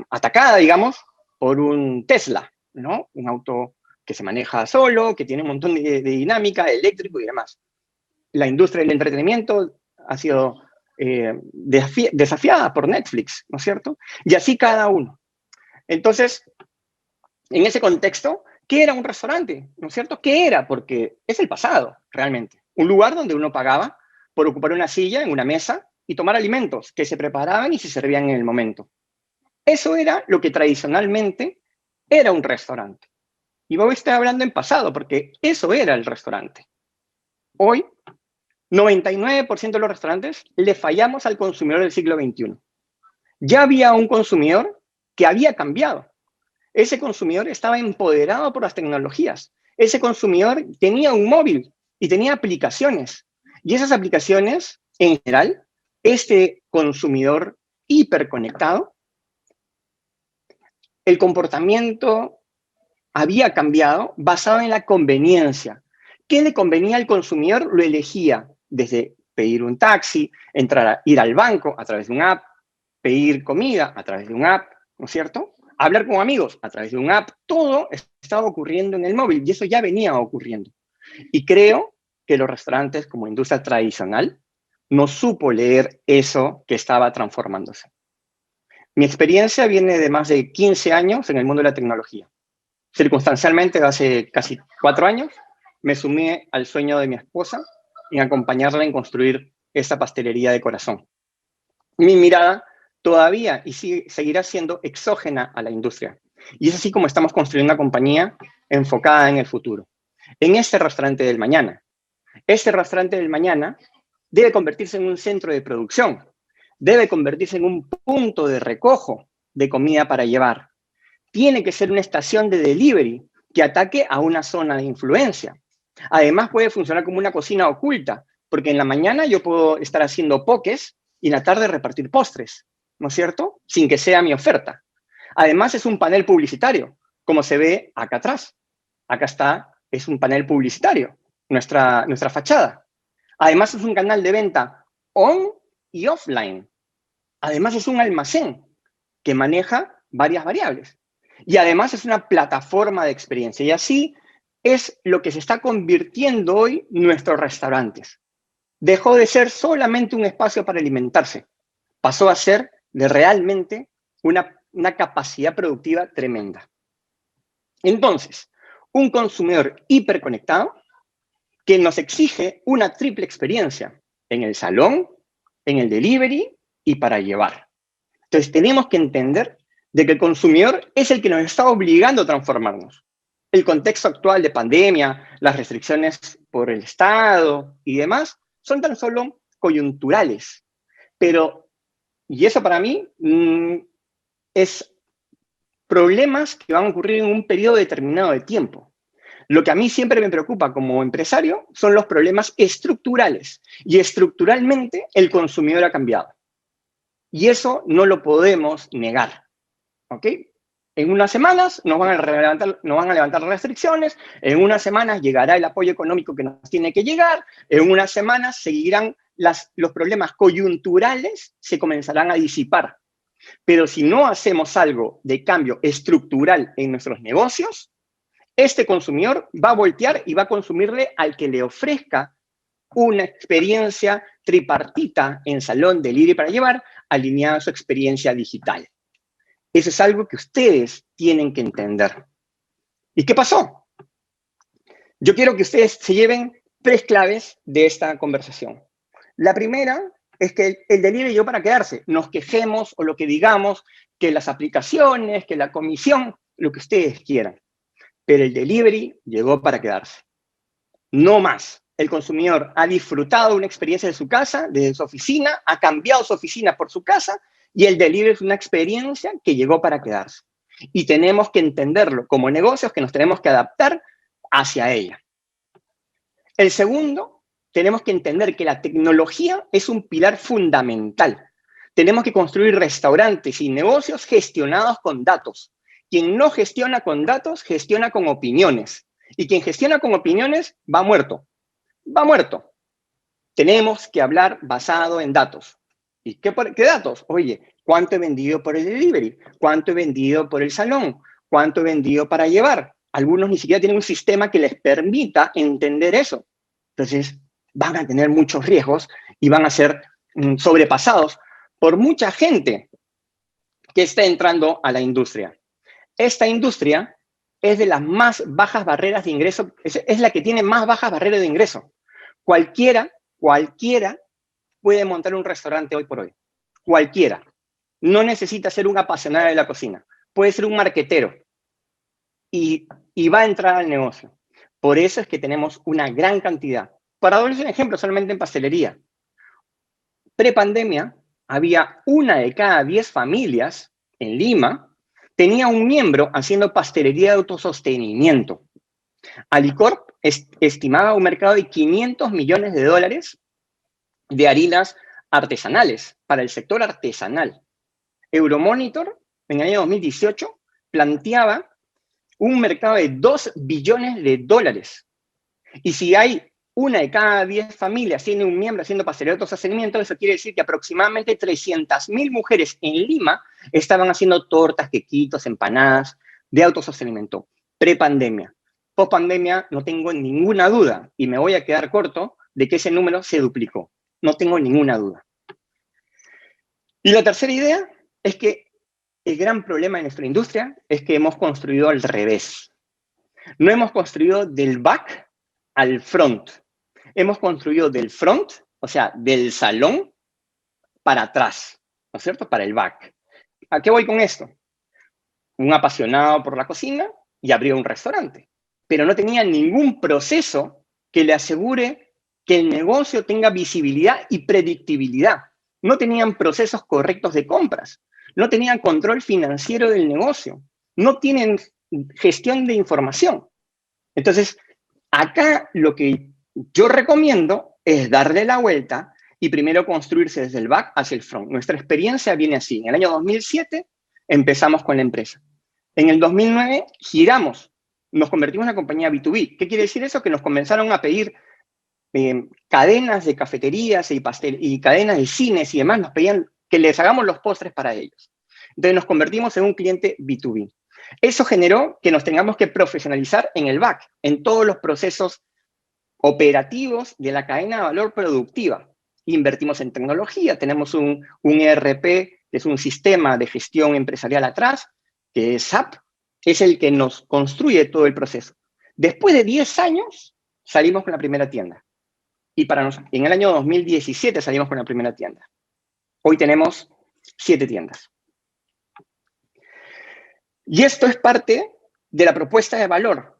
atacada, digamos, por un Tesla, ¿no? Un auto que se maneja solo, que tiene un montón de dinámica, eléctrico y demás. La industria del entretenimiento ha sido desafiada por Netflix, ¿no es cierto? Y así cada uno. Entonces, en ese contexto, ¿qué era un restaurante? ¿No es cierto? ¿Qué era? Porque es el pasado, realmente. Un lugar donde uno pagaba por ocupar una silla en una mesa y tomar alimentos que se preparaban y se servían en el momento. Eso era lo que tradicionalmente era un restaurante. Y voy a estar hablando en pasado, porque eso era el restaurante. Hoy, 99% de los restaurantes le fallamos al consumidor del siglo XXI. Ya había un consumidor que había cambiado. ese consumidor estaba empoderado por las tecnologías. Ese consumidor tenía un móvil y tenía aplicaciones. Y esas aplicaciones, en general, este consumidor hiperconectado, el comportamiento había cambiado basado en la conveniencia. ¿Qué le convenía al consumidor? Lo elegía desde pedir un taxi, ir al banco a través de una app, pedir comida a través de una app, ¿no es cierto? Hablar con amigos a través de una app. Todo estaba ocurriendo en el móvil y eso ya venía ocurriendo. Y creo que los restaurantes como industria tradicional no supo leer eso que estaba transformándose. Mi experiencia viene de más de 15 años en el mundo de la tecnología. Circunstancialmente, hace casi 4 años, me sumé al sueño de mi esposa en acompañarla en construir esta pastelería de corazón. Mi mirada todavía y seguirá siendo exógena a la industria. Y es así como estamos construyendo una compañía enfocada en el futuro. En este restaurante del mañana. Este restaurante del mañana debe convertirse en un centro de producción. Debe convertirse en un punto de recojo de comida para llevar. Tiene que ser una estación de delivery que ataque a una zona de influencia. Además, puede funcionar como una cocina oculta, porque en la mañana yo puedo estar haciendo pokés y en la tarde repartir postres, ¿no es cierto? Sin que sea mi oferta. Además, es un panel publicitario, como se ve acá atrás. Acá está, es un panel publicitario, nuestra fachada. Además, es un canal de venta on y offline. Además, es un almacén que maneja varias variables. Y además es una plataforma de experiencia. Y así es lo que se está convirtiendo hoy nuestros restaurantes. Dejó de ser solamente un espacio para alimentarse. Pasó a ser realmente una capacidad productiva tremenda. Entonces, un consumidor hiperconectado que nos exige una triple experiencia en el salón, en el delivery y para llevar. Entonces, tenemos que entender de que el consumidor es el que nos está obligando a transformarnos. El contexto actual de pandemia, las restricciones por el Estado y demás, son tan solo coyunturales. Pero, y eso para mí es problemas que van a ocurrir en un periodo determinado de tiempo. Lo que a mí siempre me preocupa como empresario son los problemas estructurales. Y estructuralmente el consumidor ha cambiado. Y eso no lo podemos negar. ¿Ok? En unas semanas nos van a levantar restricciones, en unas semanas llegará el apoyo económico que nos tiene que llegar, en unas semanas seguirán los problemas coyunturales, se comenzarán a disipar. Pero si no hacemos algo de cambio estructural en nuestros negocios, este consumidor va a voltear y va a consumirle al que le ofrezca una experiencia tripartita en salón, delivery para llevar, alineada a su experiencia digital. Eso es algo que ustedes tienen que entender. ¿Y qué pasó? Yo quiero que ustedes se lleven 3 claves de esta conversación. La primera es que el delivery llegó para quedarse. Nos quejemos o lo que digamos, que las aplicaciones, que la comisión, lo que ustedes quieran. Pero el delivery llegó para quedarse. No más. El consumidor ha disfrutado una experiencia de su casa, desde su oficina, ha cambiado su oficina por su casa, y el delivery es una experiencia que llegó para quedarse. Y tenemos que entenderlo como negocios que nos tenemos que adaptar hacia ella. El segundo, tenemos que entender que la tecnología es un pilar fundamental. Tenemos que construir restaurantes y negocios gestionados con datos. Quien no gestiona con datos, gestiona con opiniones. Y quien gestiona con opiniones va muerto. Va muerto. Tenemos que hablar basado en datos. ¿Y qué datos? Oye, ¿cuánto he vendido por el delivery? ¿Cuánto he vendido por el salón? ¿Cuánto he vendido para llevar? Algunos ni siquiera tienen un sistema que les permita entender eso. Entonces, van a tener muchos riesgos y van a ser sobrepasados por mucha gente que está entrando a la industria. Esta industria es de las más bajas barreras de ingreso, es la que tiene más bajas barreras de ingreso. Cualquiera puede montar un restaurante hoy por hoy. Cualquiera. No necesita ser un apasionado de la cocina. Puede ser un marquetero. Y va a entrar al negocio. Por eso es que tenemos una gran cantidad. Para darles un ejemplo, solamente en pastelería. Prepandemia, había 1 de cada 10 familias en Lima tenía un miembro haciendo pastelería de autosostenimiento. Alicorp estimaba un mercado de $500 millones de harinas artesanales para el sector artesanal. Euromonitor, en el año 2018, planteaba un mercado de $2 billones. Y si hay una de cada 10 familias tiene un miembro haciendo pastelería de autosostenimiento, eso quiere decir que aproximadamente 300.000 mujeres en Lima estaban haciendo tortas, quequitos, empanadas de autosostenimiento, prepandemia. Post-pandemia no tengo ninguna duda, y me voy a quedar corto, de que ese número se duplicó. No tengo ninguna duda. Y la tercera idea es que el gran problema de nuestra industria es que hemos construido al revés. No hemos construido del back al front. Hemos construido del front, o sea, del salón para atrás, ¿no es cierto? Para el back. ¿A qué voy con esto? Un apasionado por la cocina y abrió un restaurante, pero no tenía ningún proceso que le asegure que el negocio tenga visibilidad y predictibilidad. No tenían procesos correctos de compras, no tenían control financiero del negocio, no tienen gestión de información. Entonces, acá lo que yo recomiendo es darle la vuelta y primero construirse desde el back hacia el front. Nuestra experiencia viene así. En el año 2007 empezamos con la empresa. En el 2009 giramos, nos convertimos en una compañía B2B. ¿Qué quiere decir eso? Que nos comenzaron a pedir cadenas de cafeterías y cadenas de cines y demás, nos pedían que les hagamos los postres para ellos. Entonces nos convertimos en un cliente B2B. Eso generó que nos tengamos que profesionalizar en el back, en todos los procesos operativos de la cadena de valor productiva. Invertimos en tecnología, tenemos un ERP, que es un sistema de gestión empresarial atrás, que es SAP, es el que nos construye todo el proceso. Después de 10 años, salimos con la primera tienda. Y en el año 2017 salimos con la primera tienda. Hoy tenemos 7 tiendas. Y esto es parte de la propuesta de valor.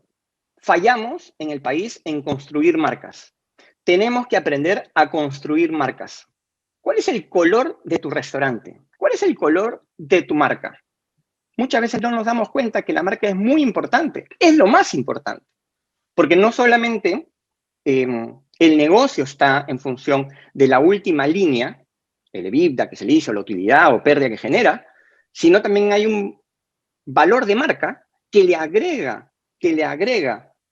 Fallamos en el país en construir marcas. Tenemos que aprender a construir marcas. ¿Cuál es el color de tu restaurante? ¿Cuál es el color de tu marca? Muchas veces no nos damos cuenta que la marca es muy importante. Es lo más importante. Porque no solamente el negocio está en función de la última línea, el EBITDA que se le hizo, la utilidad o pérdida que genera, sino también hay un valor de marca que le agrega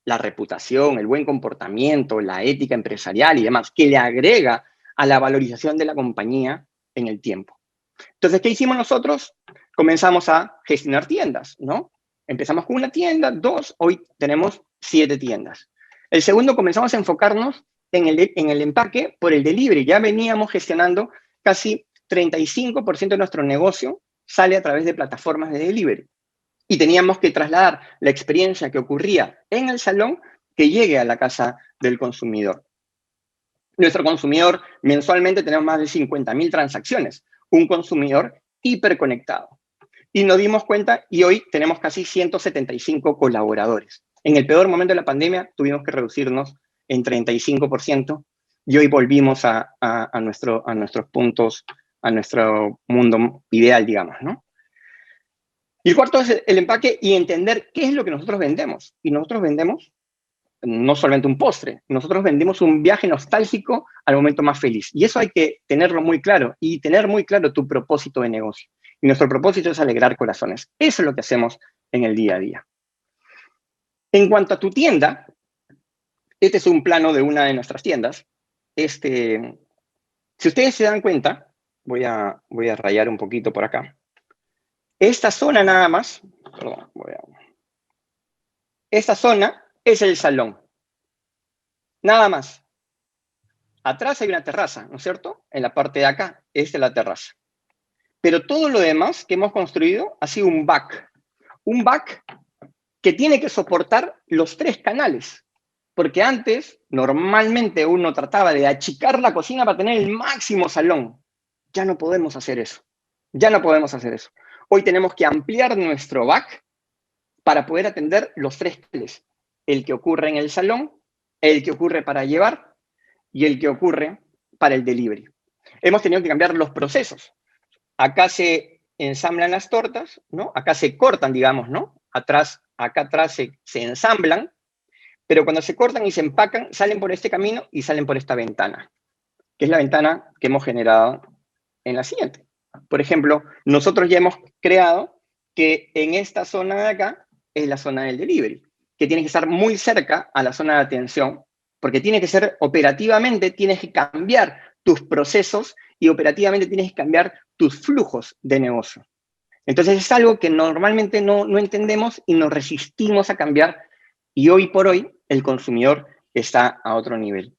la reputación, el buen comportamiento, la ética empresarial y demás, que le agrega a la valorización de la compañía en el tiempo. Entonces, ¿qué hicimos nosotros? Comenzamos a gestionar tiendas, ¿no? Empezamos con una tienda, 2, hoy tenemos 7 tiendas. El segundo, comenzamos a enfocarnos en el empaque por el delivery. Ya veníamos gestionando casi 35% de nuestro negocio sale a través de plataformas de delivery. Y teníamos que trasladar la experiencia que ocurría en el salón que llegue a la casa del consumidor. Nuestro consumidor, mensualmente tenemos más de 50.000 transacciones. Un consumidor hiperconectado. Y nos dimos cuenta y hoy tenemos casi 175 colaboradores. En el peor momento de la pandemia tuvimos que reducirnos en 35% y hoy volvimos a nuestros puntos, a nuestro mundo ideal, digamos, ¿no? Y el cuarto es el empaque y entender qué es lo que nosotros vendemos. Y nosotros vendemos no solamente un postre, nosotros vendemos un viaje nostálgico al momento más feliz. Y eso hay que tenerlo muy claro y tener muy claro tu propósito de negocio. Y nuestro propósito es alegrar corazones. Eso es lo que hacemos en el día a día. En cuanto a tu tienda, este es un plano de una de nuestras tiendas. Si ustedes se dan cuenta, voy a rayar un poquito por acá. Esta zona nada más, perdón, esta zona es el salón. Nada más. Atrás hay una terraza, ¿no es cierto? En la parte de acá, esta es la terraza. Pero todo lo demás que hemos construido ha sido un back. Un back que tiene que soportar los 3 canales. Porque antes, normalmente uno trataba de achicar la cocina para tener el máximo salón. Ya no podemos hacer eso. Ya no podemos hacer eso. Hoy tenemos que ampliar nuestro back para poder atender los 3 canales. El que ocurre en el salón, el que ocurre para llevar y el que ocurre para el delivery. Hemos tenido que cambiar los procesos. Acá se ensamblan las tortas, ¿no? Acá se cortan, digamos, ¿no? Acá atrás se ensamblan, pero cuando se cortan y se empacan, salen por este camino y salen por esta ventana, que es la ventana que hemos generado en la siguiente. Por ejemplo, nosotros ya hemos creado que en esta zona de acá es la zona del delivery, que tiene que estar muy cerca a la zona de atención, porque tiene que ser operativamente, tienes que cambiar tus procesos y operativamente tienes que cambiar tus flujos de negocio. Entonces es algo que normalmente no entendemos y nos resistimos a cambiar, y hoy por hoy el consumidor está a otro nivel.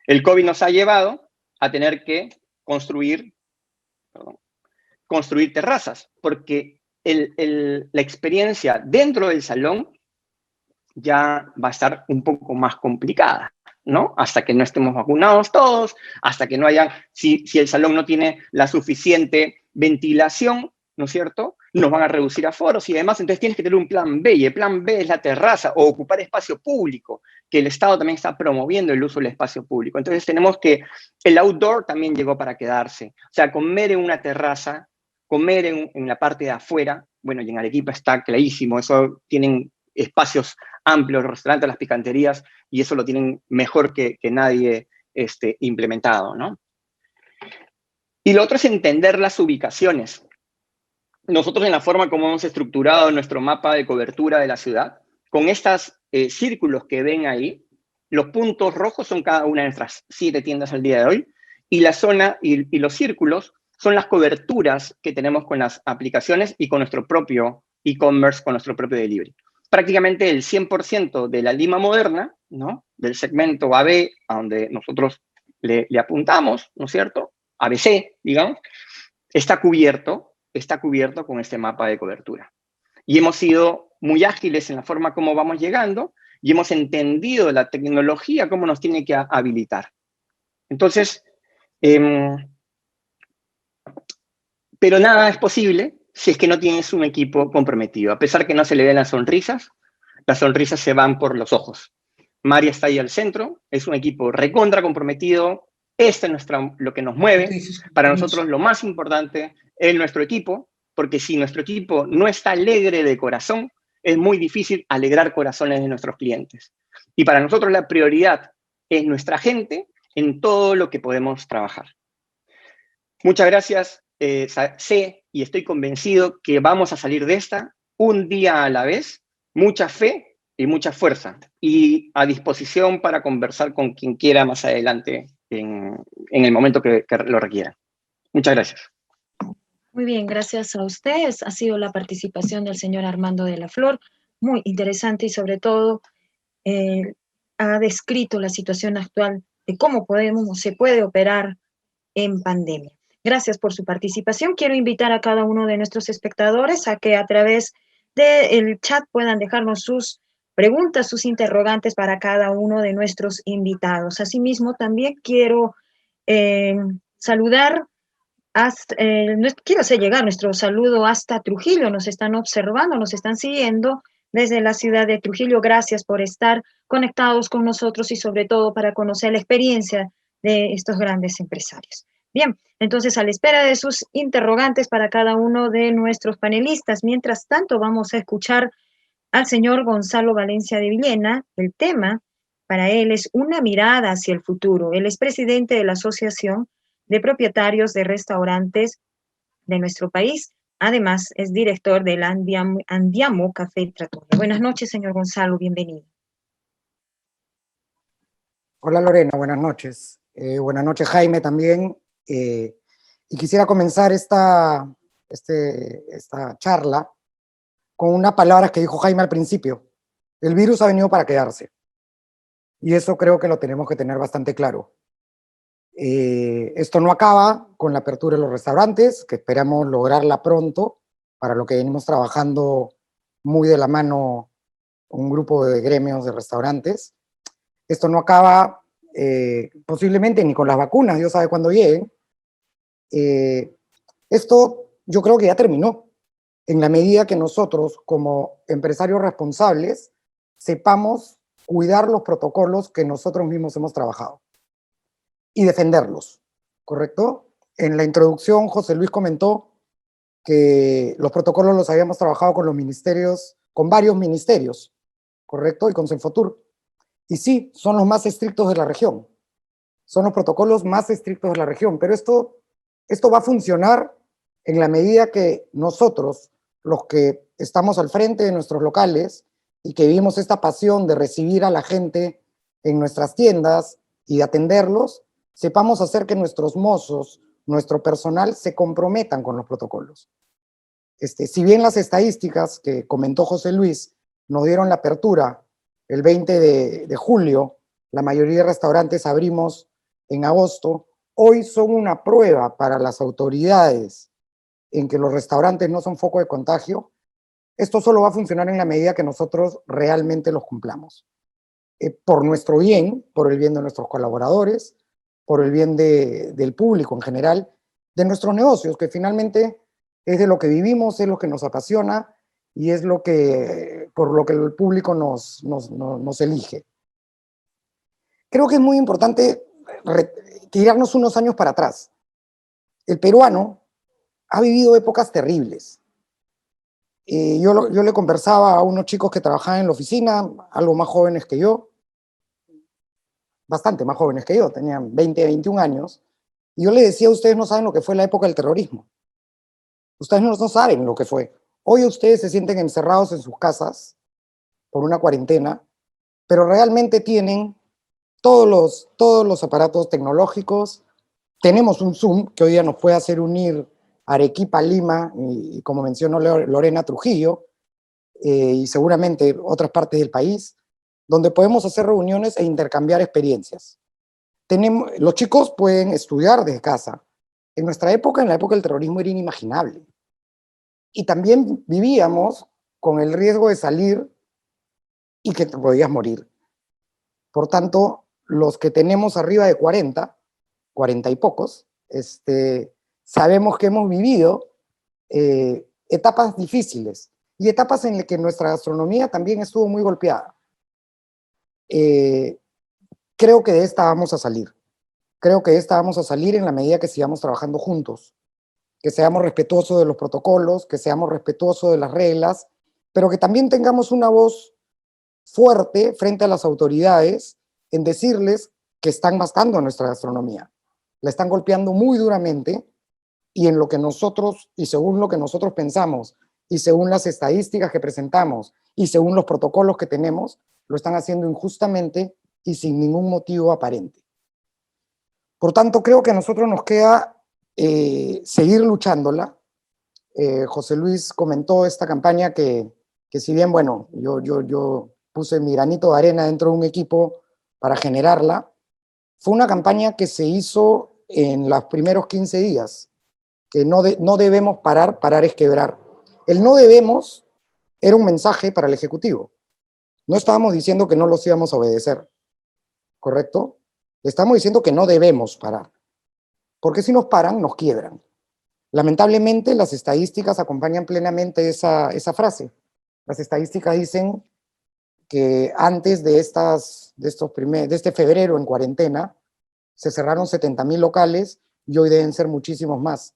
El COVID nos ha llevado a tener que construir terrazas, porque la experiencia dentro del salón ya va a estar un poco más complicada, ¿no? Hasta que no estemos vacunados todos, hasta que no haya, si el salón no tiene la suficiente ventilación, ¿no es cierto? Nos van a reducir aforos y demás, entonces tienes que tener un plan B, y el plan B es la terraza o ocupar espacio público, que el Estado también está promoviendo el uso del espacio público. Entonces tenemos que, el outdoor también llegó para quedarse, o sea, comer en una terraza, comer en la parte de afuera, bueno, y en Arequipa está clarísimo, eso tienen espacios amplios, los restaurantes, las picanterías, y eso lo tienen mejor que nadie implementado, ¿no? Y lo otro es entender las ubicaciones. Nosotros en la forma como hemos estructurado nuestro mapa de cobertura de la ciudad, con estos círculos que ven ahí, los puntos rojos son cada una de nuestras 7 tiendas al día de hoy, y la zona y los círculos son las coberturas que tenemos con las aplicaciones y con nuestro propio e-commerce, con nuestro propio delivery. Prácticamente el 100% de la Lima moderna, ¿no? Del segmento AB, a donde nosotros le apuntamos, ¿no es cierto? ABC, digamos, está cubierto con este mapa de cobertura. Y hemos sido muy ágiles en la forma como vamos llegando y hemos entendido la tecnología, cómo nos tiene que habilitar. Entonces, pero nada es posible si es que no tienes un equipo comprometido. A pesar que no se le ven las sonrisas se van por los ojos. María está ahí al centro, es un equipo recontra comprometido, este es lo que nos mueve. Para nosotros lo más importante es nuestro equipo, porque si nuestro equipo no está alegre de corazón, es muy difícil alegrar corazones de nuestros clientes. Y para nosotros la prioridad es nuestra gente en todo lo que podemos trabajar. Muchas gracias. Sé y estoy convencido que vamos a salir de esta un día a la vez, mucha fe y mucha fuerza, y a disposición para conversar con quien quiera más adelante en el momento que lo requiera. Muchas gracias. Muy bien, gracias a ustedes. Ha sido la participación del señor Armando de la Flor, muy interesante y sobre todo ha descrito la situación actual de cómo se puede operar en pandemia. Gracias por su participación. Quiero invitar a cada uno de nuestros espectadores a que a través del chat puedan dejarnos sus preguntas, sus interrogantes para cada uno de nuestros invitados. Asimismo, también quiero quiero hacer llegar nuestro saludo hasta Trujillo. Nos están observando, nos están siguiendo desde la ciudad de Trujillo. Gracias por estar conectados con nosotros y sobre todo para conocer la experiencia de estos grandes empresarios. Bien, entonces a la espera de sus interrogantes para cada uno de nuestros panelistas. Mientras tanto, vamos a escuchar al señor Gonzalo Valencia de Villena. El tema para él es una mirada hacia el futuro. Él es presidente de la Asociación de Propietarios de Restaurantes de nuestro país. Además, es director del Andiamo Café y Trattoria. Buenas noches, señor Gonzalo, bienvenido. Hola Lorena, buenas noches. Buenas noches Jaime también. Y quisiera comenzar esta charla con unas palabras que dijo Jaime al principio. El virus ha venido para quedarse. Y eso creo que lo tenemos que tener bastante claro. Esto no acaba con la apertura de los restaurantes, que esperamos lograrla pronto, para lo que venimos trabajando muy de la mano un grupo de gremios de restaurantes. Esto no acaba posiblemente ni con las vacunas, Dios sabe cuándo lleguen. Esto yo creo que ya terminó, en la medida que nosotros como empresarios responsables sepamos cuidar los protocolos que nosotros mismos hemos trabajado y defenderlos, ¿correcto? En la introducción José Luis comentó que los protocolos los habíamos trabajado con los ministerios, con varios ministerios, ¿correcto? Y con Senfotur. Y sí, son los más estrictos de la región. Son los protocolos más estrictos de la región. Pero esto va a funcionar en la medida que nosotros, los que estamos al frente de nuestros locales y que vivimos esta pasión de recibir a la gente en nuestras tiendas y de atenderlos, sepamos hacer que nuestros mozos, nuestro personal, se comprometan con los protocolos. Si bien las estadísticas que comentó José Luis nos dieron la apertura el 20 de julio, la mayoría de restaurantes abrimos en agosto, hoy son una prueba para las autoridades en que los restaurantes no son foco de contagio. Esto solo va a funcionar en la medida que nosotros realmente los cumplamos. Por nuestro bien, por el bien de nuestros colaboradores, por el bien del público en general, de nuestros negocios, que finalmente es de lo que vivimos, es lo que nos apasiona y es por lo que el público nos elige. Creo que es muy importante tirarnos unos años para atrás. El peruano ha vivido épocas terribles. Yo le conversaba a unos chicos que trabajaban en la oficina, algo más jóvenes que yo, bastante más jóvenes que yo, tenían 20, 21 años, y yo les decía, ustedes no saben lo que fue la época del terrorismo. Ustedes no saben lo que fue. Hoy ustedes se sienten encerrados en sus casas por una cuarentena, pero realmente tienen todos los aparatos tecnológicos. Tenemos un Zoom que hoy día nos puede hacer unir Arequipa, Lima y como mencionó Lorena, Trujillo, y seguramente otras partes del país, donde podemos hacer reuniones e intercambiar experiencias. Los chicos pueden estudiar desde casa. En nuestra época, en la época del terrorismo, era inimaginable. Y también vivíamos con el riesgo de salir y que te podías morir. Por tanto, los que tenemos arriba de 40 y pocos, sabemos que hemos vivido etapas difíciles y etapas en las que nuestra gastronomía también estuvo muy golpeada. Creo que de esta vamos a salir. Creo que de esta vamos a salir en la medida que sigamos trabajando juntos, que seamos respetuosos de los protocolos, que seamos respetuosos de las reglas, pero que también tengamos una voz fuerte frente a las autoridades en decirles que están gastando nuestra gastronomía. La están golpeando muy duramente y en lo que nosotros, y según lo que nosotros pensamos, y según las estadísticas que presentamos, y según los protocolos que tenemos, lo están haciendo injustamente y sin ningún motivo aparente. Por tanto, creo que a nosotros nos queda seguir luchándola. José Luis comentó esta campaña que si bien, bueno, yo puse mi granito de arena dentro de un equipo para generarla, fue una campaña que se hizo en los primeros 15 días, que no debemos parar es quebrar. El no debemos era un mensaje para el Ejecutivo. No estábamos diciendo que no los íbamos a obedecer, ¿correcto? Estamos diciendo que no debemos parar, porque si nos paran, nos quiebran. Lamentablemente, las estadísticas acompañan plenamente esa frase. Las estadísticas dicen que antes de este febrero en cuarentena, se cerraron 70,000 locales y hoy deben ser muchísimos más.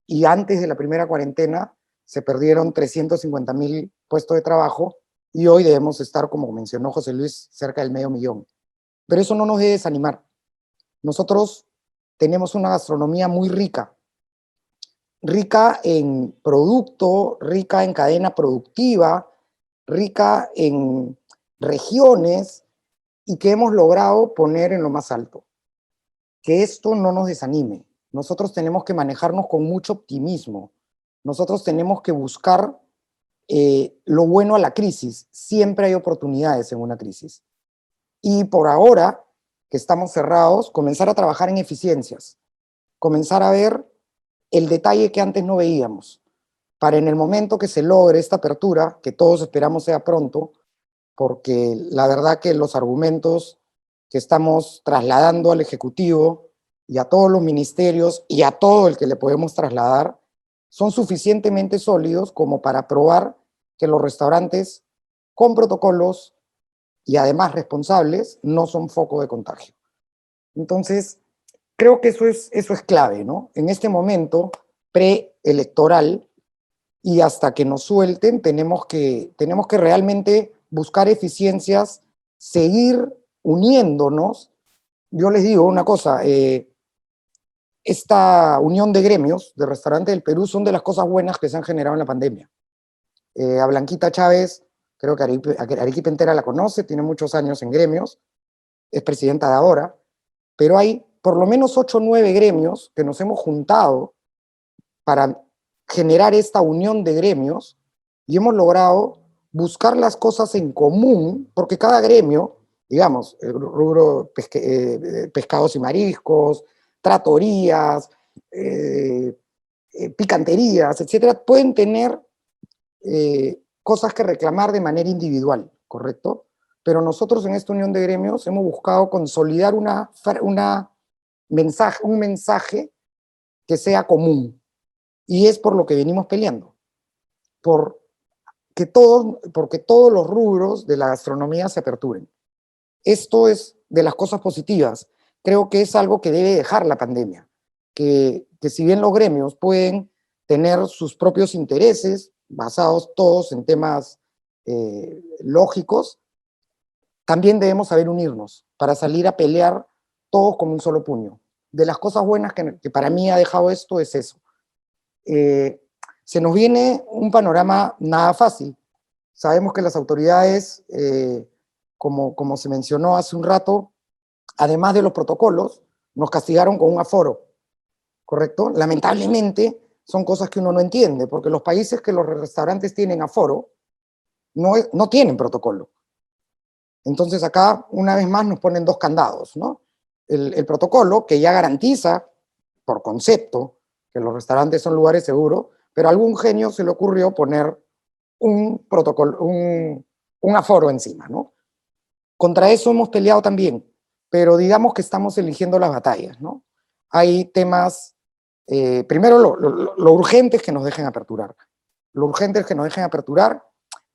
Y antes de la primera cuarentena, se perdieron 350,000 puestos de trabajo y hoy debemos estar, como mencionó José Luis, cerca del 500,000. Pero eso no nos debe desanimar. Nosotros tenemos una gastronomía muy rica en producto, rica en cadena productiva, rica en regiones y que hemos logrado poner en lo más alto. Que esto no nos desanime. Nosotros tenemos que manejarnos con mucho optimismo. Nosotros tenemos que buscar lo bueno a la crisis. Siempre hay oportunidades en una crisis. Y por ahora, que estamos cerrados, comenzar a trabajar en eficiencias. Comenzar a ver el detalle que antes no veíamos. Para en el momento que se logre esta apertura, que todos esperamos sea pronto, porque la verdad que los argumentos que estamos trasladando al Ejecutivo y a todos los ministerios y a todo el que le podemos trasladar son suficientemente sólidos como para probar que los restaurantes con protocolos y además responsables no son foco de contagio. Entonces, creo que eso es clave, ¿no? En este momento preelectoral, y hasta que nos suelten tenemos que realmente buscar eficiencias, seguir uniéndonos. Yo les digo una cosa, esta unión de gremios de restaurantes del Perú son de las cosas buenas que se han generado en la pandemia. A Blanquita Chávez, creo que Arequipa entera la conoce, tiene muchos años en gremios, es presidenta de ahora, pero hay por lo menos 8 o 9 gremios que nos hemos juntado para generar esta unión de gremios y hemos logrado buscar las cosas en común, porque cada gremio, digamos, el rubro pescados y mariscos, tratorías, picanterías, etcétera, pueden tener cosas que reclamar de manera individual, ¿correcto? Pero nosotros en esta unión de gremios hemos buscado consolidar un mensaje que sea común. Y es por lo que venimos peleando. Porque todos los rubros de la gastronomía se aperturen. Esto es de las cosas positivas. Creo que es algo que debe dejar la pandemia. Que si bien los gremios pueden tener sus propios intereses, basados todos en temas lógicos, también debemos saber unirnos para salir a pelear todos como un solo puño. De las cosas buenas que para mí ha dejado esto es eso. Se nos viene un panorama nada fácil. Sabemos que las autoridades, como se mencionó hace un rato, además de los protocolos, nos castigaron con un aforo, ¿correcto? Lamentablemente son cosas que uno no entiende, porque los países que los restaurantes tienen aforo no tienen protocolo. Entonces acá, una vez más, nos ponen 2 candados, ¿no? El protocolo, que ya garantiza, por concepto, que los restaurantes son lugares seguros, pero a algún genio se le ocurrió poner un protocolo, un aforo encima, ¿no? Contra eso hemos peleado también, pero digamos que estamos eligiendo las batallas, ¿no? Hay temas, primero lo urgente es que nos dejen aperturar. Lo urgente es que nos dejen aperturar,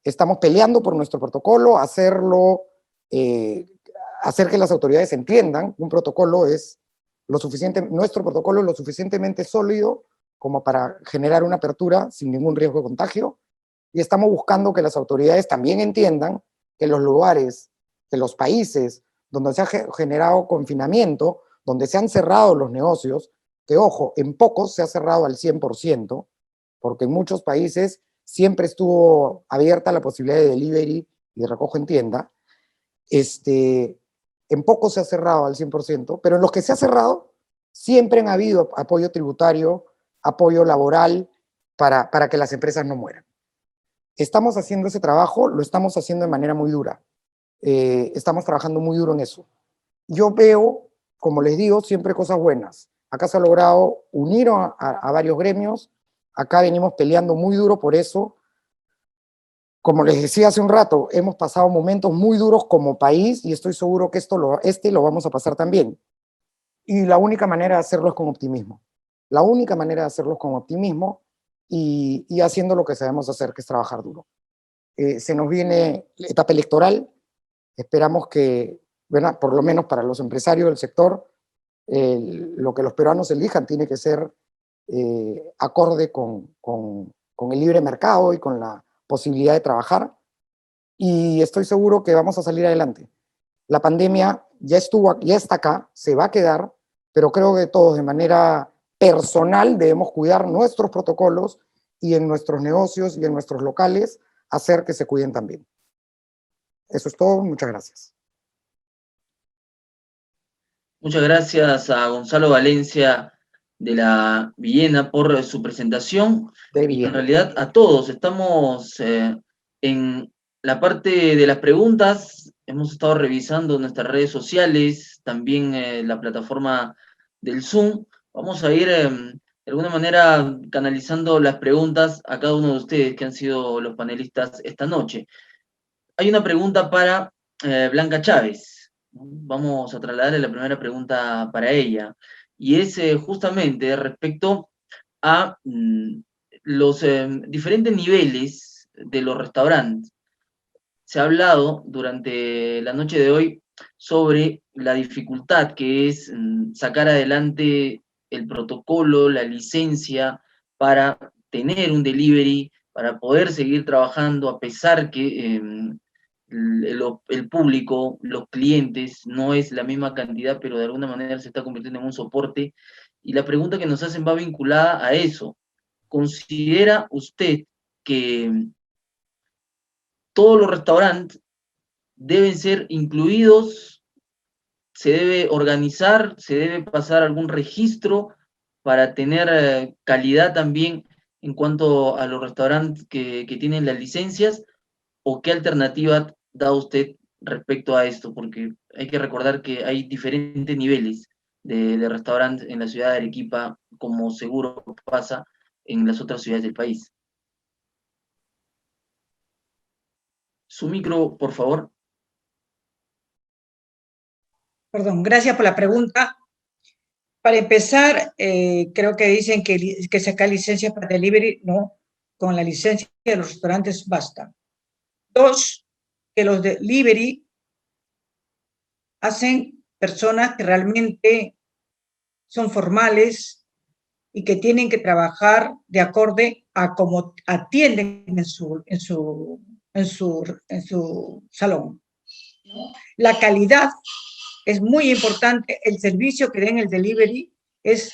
estamos peleando por nuestro protocolo, hacer que las autoridades entiendan que un protocolo es nuestro protocolo es lo suficientemente sólido como para generar una apertura sin ningún riesgo de contagio, y estamos buscando que las autoridades también entiendan que los lugares, que los países donde se ha generado confinamiento, donde se han cerrado los negocios, que ojo, en pocos se ha cerrado al 100%, porque en muchos países siempre estuvo abierta la posibilidad de delivery y de recojo en tienda, en poco se ha cerrado al 100%, pero en los que se ha cerrado siempre han habido apoyo tributario, apoyo laboral para que las empresas no mueran. Estamos haciendo ese trabajo, lo estamos haciendo de manera muy dura. Estamos trabajando muy duro en eso. Yo veo, como les digo, siempre cosas buenas. Acá se ha logrado unir a varios gremios, acá venimos peleando muy duro por eso. Como les decía hace un rato, hemos pasado momentos muy duros como país y estoy seguro que lo vamos a pasar también. Y la única manera de hacerlo es con optimismo. La única manera de hacerlo es con optimismo y haciendo lo que sabemos hacer, que es trabajar duro. Se nos viene la etapa electoral. Esperamos que, bueno, por lo menos para los empresarios del sector, lo que los peruanos elijan tiene que ser acorde con el libre mercado y con la posibilidad de trabajar, y estoy seguro que vamos a salir adelante. La pandemia ya está acá, se va a quedar, pero creo que todos de manera personal debemos cuidar nuestros protocolos y en nuestros negocios y en nuestros locales hacer que se cuiden también. Eso es todo, muchas gracias. Muchas gracias a Gonzalo Valencia de la Villena por su presentación. Y en realidad a todos. Estamos en la parte de las preguntas. Hemos estado revisando nuestras redes sociales, también la plataforma del Zoom. Vamos a ir de alguna manera canalizando las preguntas a cada uno de ustedes que han sido los panelistas esta noche. Hay una pregunta para Blanca Chávez. Vamos a trasladarle la primera pregunta para ella. Y es justamente respecto a los diferentes niveles de los restaurantes. Se ha hablado durante la noche de hoy sobre la dificultad que es sacar adelante el protocolo, la licencia para tener un delivery para poder seguir trabajando a pesar que el público, los clientes, no es la misma cantidad, pero de alguna manera se está convirtiendo en un soporte. Y la pregunta que nos hacen va vinculada a eso. ¿Considera usted que todos los restaurantes deben ser incluidos, se debe organizar, se debe pasar algún registro para tener calidad también en cuanto a los restaurantes que tienen las licencias? ¿O qué alternativa da usted respecto a esto? Porque hay que recordar que hay diferentes niveles de restaurantes en la ciudad de Arequipa, como seguro pasa en las otras ciudades del país. Su micro, por favor. Perdón, gracias por la pregunta. Para empezar, creo que dicen que sacar licencias para delivery, no, con la licencia de los restaurantes basta. 2, que los delivery hacen personas que realmente son formales y que tienen que trabajar de acorde a cómo atienden en su salón. La calidad es muy importante, el servicio que den el delivery es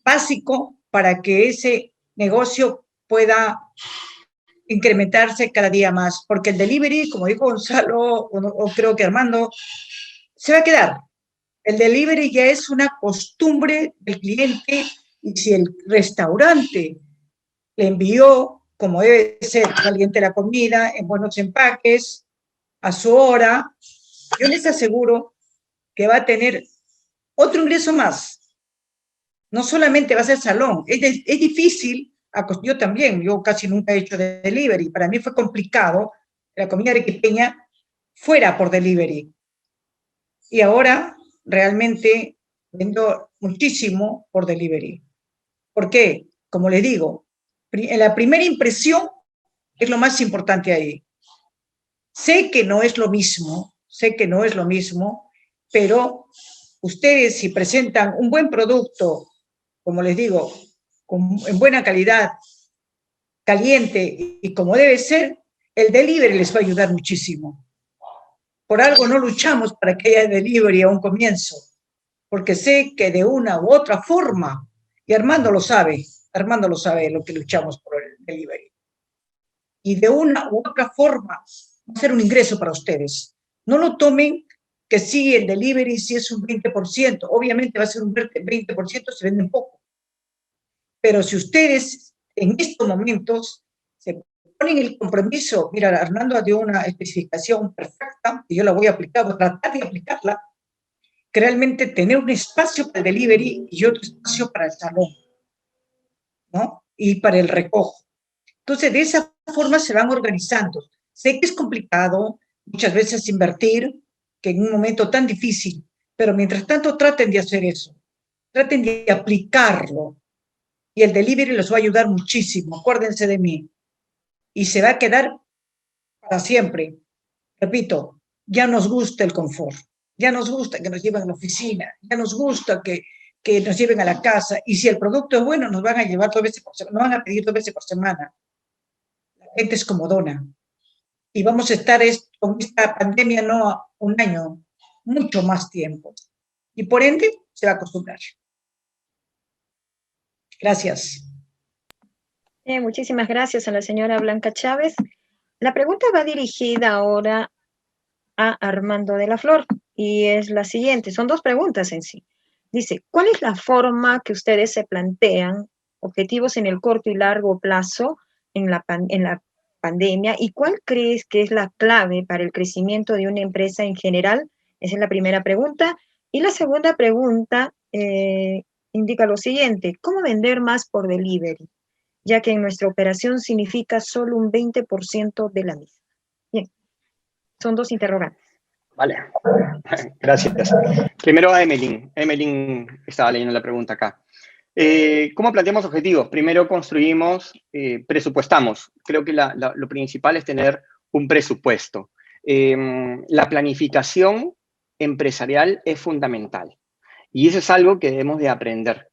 básico para que ese negocio pueda incrementarse cada día más, porque el delivery, como dijo Gonzalo, o creo que Armando, se va a quedar. El delivery ya es una costumbre del cliente, y si el restaurante le envió, como debe ser, caliente la comida, en buenos empaques, a su hora, yo les aseguro que va a tener otro ingreso más. No solamente va a ser salón, es difícil, yo también, yo casi nunca he hecho delivery, para mí fue complicado que la comida arequipeña fuera por delivery. Y ahora realmente vendo muchísimo por delivery. ¿Por qué? Como les digo, en la primera impresión es lo más importante ahí. Sé que no es lo mismo, pero ustedes si presentan un buen producto, como les digo, en buena calidad, caliente y como debe ser, el delivery les va a ayudar muchísimo. Por algo no luchamos para que haya delivery a un comienzo, porque sé que de una u otra forma, y Armando lo sabe lo que luchamos por el delivery, y de una u otra forma va a ser un ingreso para ustedes. No lo tomen que sí, el delivery sí es un 20%, obviamente va a ser un 20%, se venden poco. Pero si ustedes en estos momentos se ponen el compromiso, mira, Armando dio una especificación perfecta, y yo la voy a aplicar, voy a tratar de aplicarla, que realmente tener un espacio para el delivery y otro espacio para el salón, ¿no? Y para el recojo. Entonces, de esa forma se van organizando. Sé que es complicado muchas veces invertir, que en un momento tan difícil, pero mientras tanto traten de hacer eso, traten de aplicarlo, y el delivery les va a ayudar muchísimo, acuérdense de mí, y se va a quedar para siempre. Repito, ya nos gusta el confort, ya nos gusta que nos lleven a la oficina, ya nos gusta que nos lleven a la casa, y si el producto es bueno, nos van a llevar 2 veces por semana, nos van a pedir 2 veces por semana. La gente es comodona, y vamos a estar con esta pandemia no un año, mucho más tiempo, y por ende se va a acostumbrar. Gracias. Muchísimas gracias a la señora Blanca Chávez. La pregunta va dirigida ahora a Armando de la Flor y es la siguiente, son 2 preguntas en sí. Dice, ¿cuál es la forma que ustedes se plantean objetivos en el corto y largo plazo en la pandemia y cuál crees que es la clave para el crecimiento de una empresa en general? Esa es la primera pregunta. Y la segunda pregunta indica lo siguiente, ¿cómo vender más por delivery? Ya que en nuestra operación significa solo un 20% de la misma. Bien, son 2 interrogantes. Vale, gracias. Primero a Emelín. Emelín estaba leyendo la pregunta acá. ¿Cómo planteamos objetivos? Primero construimos, presupuestamos. Creo que lo principal es tener un presupuesto. La planificación empresarial es fundamental y eso es algo que debemos de aprender.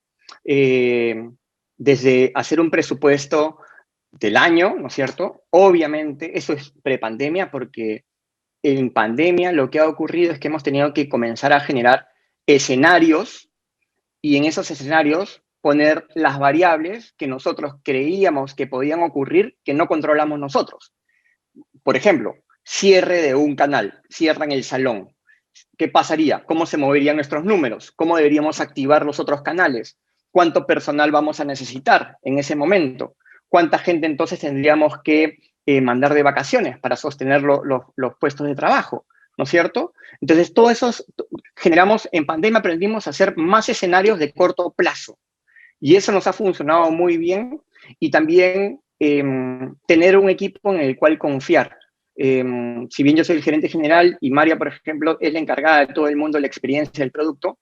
Desde hacer un presupuesto del año, ¿no es cierto? Obviamente, eso es prepandemia, porque en pandemia lo que ha ocurrido es que hemos tenido que comenzar a generar escenarios y en esos escenarios poner las variables que nosotros creíamos que podían ocurrir que no controlamos nosotros. Por ejemplo, cierre de un canal, cierran el salón. ¿Qué pasaría? ¿Cómo se moverían nuestros números? ¿Cómo deberíamos activar los otros canales? ¿Cuánto personal vamos a necesitar en ese momento? ¿Cuánta gente entonces tendríamos que mandar de vacaciones para sostener los puestos de trabajo? ¿No es cierto? Entonces, todo eso generamos, en pandemia aprendimos a hacer más escenarios de corto plazo. Y eso nos ha funcionado muy bien. Y también tener un equipo en el cual confiar. Si bien yo soy el gerente general y María, por ejemplo, es la encargada de todo el mundo de la experiencia del producto,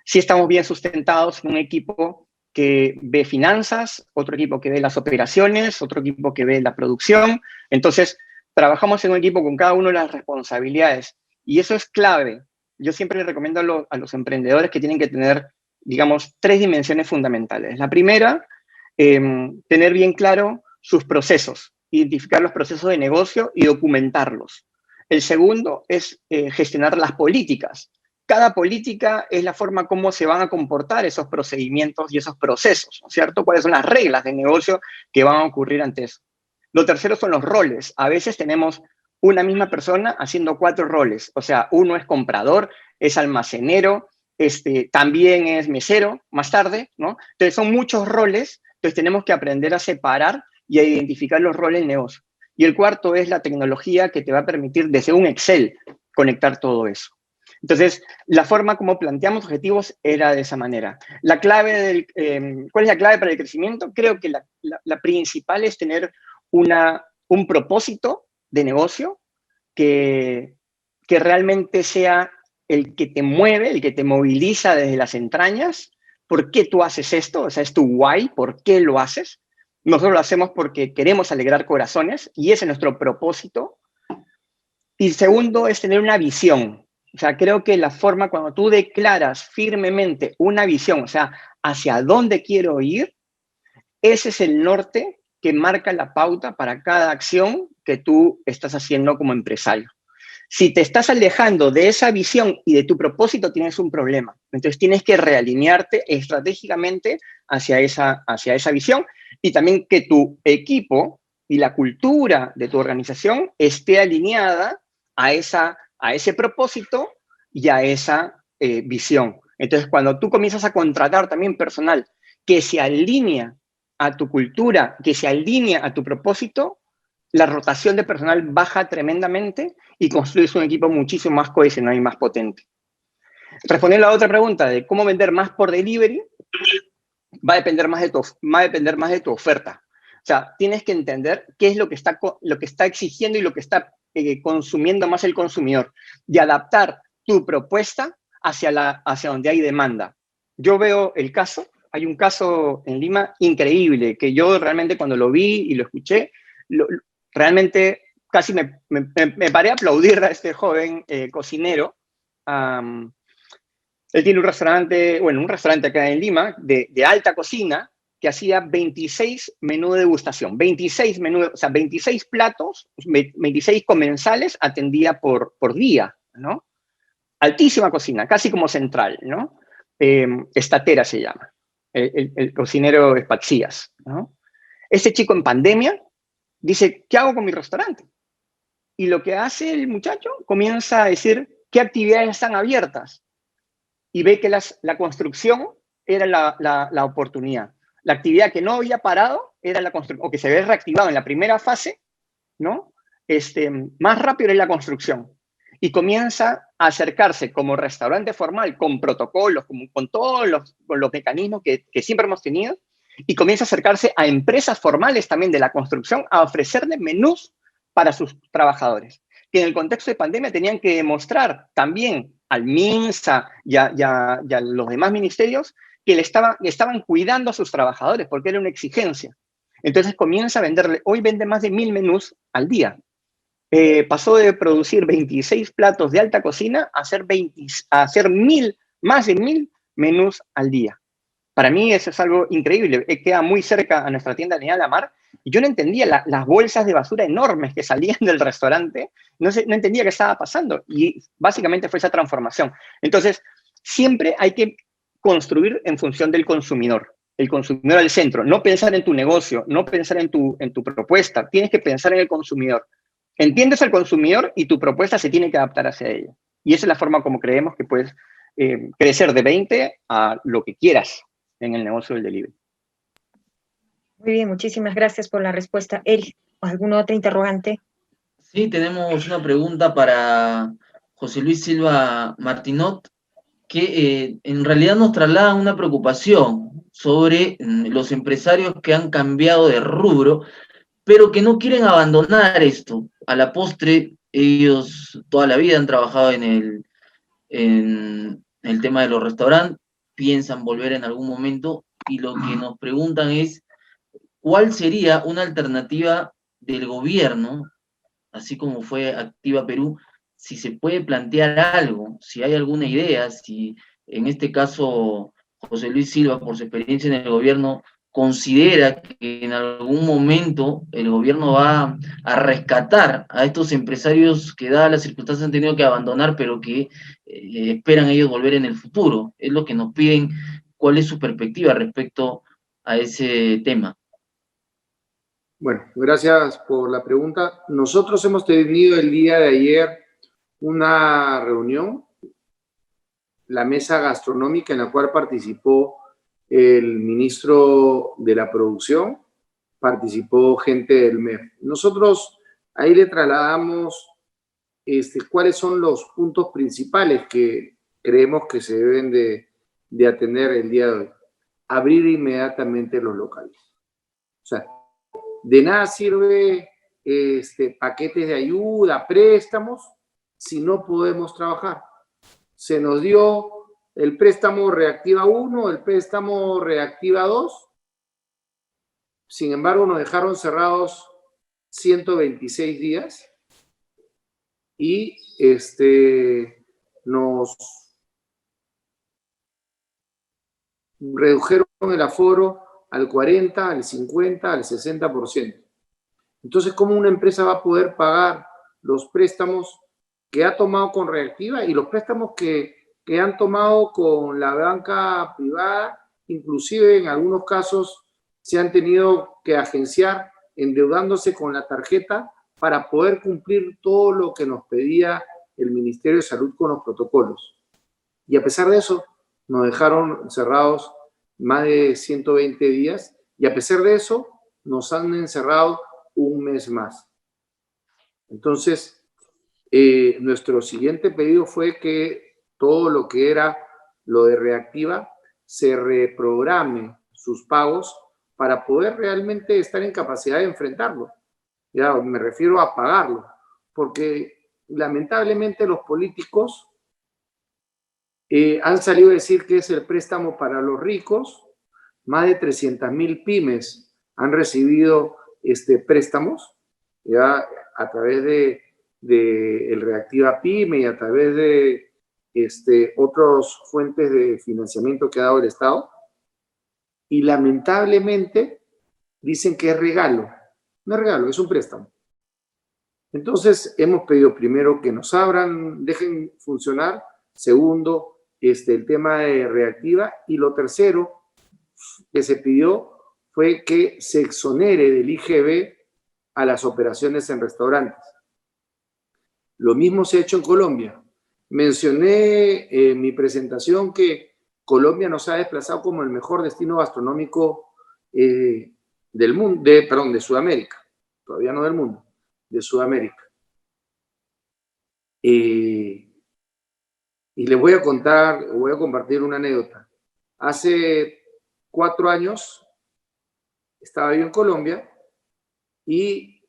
sí estamos bien sustentados en un equipo que ve finanzas, otro equipo que ve las operaciones, otro equipo que ve la producción. Entonces, trabajamos en un equipo con cada uno de las responsabilidades. Y eso es clave. Yo siempre les recomiendo a los emprendedores que tienen que tener, digamos, 3 dimensiones fundamentales. La primera, tener bien claro sus procesos, identificar los procesos de negocio y documentarlos. El segundo es gestionar las políticas. Cada política es la forma como se van a comportar esos procedimientos y esos procesos, ¿no es cierto? ¿Cuáles son las reglas de negocio que van a ocurrir ante eso? Lo tercero son los roles. A veces tenemos una misma persona haciendo 4 roles. O sea, uno es comprador, es almacenero, también es mesero más tarde, ¿no? Entonces son muchos roles, entonces tenemos que aprender a separar y a identificar los roles del negocio. Y el cuarto es la tecnología que te va a permitir desde un Excel conectar todo eso. Entonces, la forma como planteamos objetivos era de esa manera. La clave ¿cuál es la clave para el crecimiento? Creo que la principal es tener un propósito de negocio que realmente sea el que te mueve, el que te moviliza desde las entrañas. ¿Por qué tú haces esto? O sea, es tu why, ¿por qué lo haces? Nosotros lo hacemos porque queremos alegrar corazones y ese es nuestro propósito. Y segundo es tener una visión. O sea, creo que la forma cuando tú declaras firmemente una visión, o sea, hacia dónde quiero ir, ese es el norte que marca la pauta para cada acción que tú estás haciendo como empresario. Si te estás alejando de esa visión y de tu propósito, tienes un problema. Entonces tienes que realinearte estratégicamente hacia esa visión y también que tu equipo y la cultura de tu organización esté alineada a ese propósito y a esa visión. Entonces, cuando tú comienzas a contratar también personal que se alinea a tu cultura, que se alinea a tu propósito, la rotación de personal baja tremendamente y construyes un equipo muchísimo más cohesionado y más potente. Respondiendo a la otra pregunta de cómo vender más por delivery, va a depender más de tu oferta. O sea, tienes que entender qué es lo que está exigiendo y lo que está consumiendo más el consumidor y adaptar tu propuesta hacia donde hay demanda. Yo veo hay un caso en Lima increíble que yo realmente cuando lo vi y lo escuché, realmente casi me paré a aplaudir a este joven cocinero. Él tiene un restaurante acá en Lima de alta cocina que hacía 26 menús de degustación, 26 menús, o sea, 26 platos, 26 comensales atendía por día, ¿no? Altísima cocina, casi como central, ¿no? Estatera se llama, el cocinero Espatzías, ¿no? Este chico en pandemia dice, ¿qué hago con mi restaurante? Y lo que hace el muchacho comienza a decir, ¿qué actividades están abiertas? Y ve que la construcción era la oportunidad. La actividad que no había parado era la construcción, o que se había reactivado en la primera fase, ¿no? Más rápido es la construcción. Y comienza a acercarse como restaurante formal, con protocolos, con todos los mecanismos que siempre hemos tenido, y comienza a acercarse a empresas formales también de la construcción a ofrecerle menús para sus trabajadores, que en el contexto de pandemia tenían que demostrar también al MINSA y a los demás ministerios que le estaban cuidando a sus trabajadores, porque era una exigencia. Entonces comienza a venderle, hoy vende más de 1000 menús al día. Pasó de producir 26 platos de alta cocina a hacer más de 1000 menús al día. Para mí eso es algo increíble. Queda muy cerca a nuestra tienda de La Mar. Y yo no entendía las bolsas de basura enormes que salían del restaurante. No entendía qué estaba pasando. Y básicamente fue esa transformación. Entonces, siempre hay que construir en función del consumidor. El consumidor al centro. No pensar en tu negocio, no pensar en tu propuesta. Tienes que pensar en el consumidor. Entiendes al consumidor y tu propuesta se tiene que adaptar hacia ella. Y esa es la forma como creemos que puedes crecer de 20 a lo que quieras en el negocio del delivery. Muy bien, muchísimas gracias por la respuesta. Eric, ¿alguna otra interrogante? Sí, tenemos una pregunta para José Luis Silva Martinot, que en realidad nos traslada una preocupación sobre los empresarios que han cambiado de rubro, pero que no quieren abandonar esto. A la postre, ellos toda la vida han trabajado en el tema de los restaurantes, piensan volver en algún momento, y lo que nos preguntan es, ¿cuál sería una alternativa del gobierno, así como fue Activa Perú, si se puede plantear algo, si hay alguna idea, si en este caso José Luis Silva, por su experiencia en el gobierno, considera que en algún momento el gobierno va a rescatar a estos empresarios que dadas las circunstancias han tenido que abandonar, pero que esperan ellos volver en el futuro? Es lo que nos piden, cuál es su perspectiva respecto a ese tema. Bueno, gracias por la pregunta. Nosotros hemos tenido el día de ayer una reunión, la mesa gastronómica, en la cual participó el ministro de la Producción, participó gente del MEF. Nosotros ahí le trasladamos cuáles son los puntos principales que creemos que se deben de atender el día de hoy. Abrir inmediatamente los locales. O sea, de nada sirve paquetes de ayuda, préstamos, si no podemos trabajar. Se nos dio el préstamo Reactiva 1, el préstamo Reactiva 2. Sin embargo, nos dejaron cerrados 126 días y nos redujeron el aforo al 40, al 50, al 60%. Entonces, ¿cómo una empresa va a poder pagar los préstamos que ha tomado con Reactiva y los préstamos que han tomado con la banca privada? Inclusive en algunos casos se han tenido que agenciar endeudándose con la tarjeta para poder cumplir todo lo que nos pedía el Ministerio de Salud con los protocolos. Y a pesar de eso, nos dejaron cerrados más de 120 días y a pesar de eso, nos han encerrado un mes más. Entonces, nuestro siguiente pedido fue que todo lo que era lo de Reactiva se reprograme sus pagos para poder realmente estar en capacidad de enfrentarlo. Ya me refiero a pagarlo, porque lamentablemente los políticos han salido a decir que es el préstamo para los ricos. Más de 300.000 pymes han recibido préstamos ya a través de el Reactiva Pyme y a través de otras fuentes de financiamiento que ha dado el Estado. Y lamentablemente dicen que es regalo. No es regalo, es un préstamo. Entonces, hemos pedido primero que nos abran, dejen funcionar. Segundo, el tema de Reactiva. Y lo tercero que se pidió fue que se exonere del IGB a las operaciones en restaurantes. Lo mismo se ha hecho en Colombia. Mencioné en mi presentación que Colombia nos ha desplazado como el mejor destino gastronómico del mundo, de Sudamérica. Todavía no del mundo, de Sudamérica. Y les voy a compartir una anécdota. Hace 4 años estaba yo en Colombia y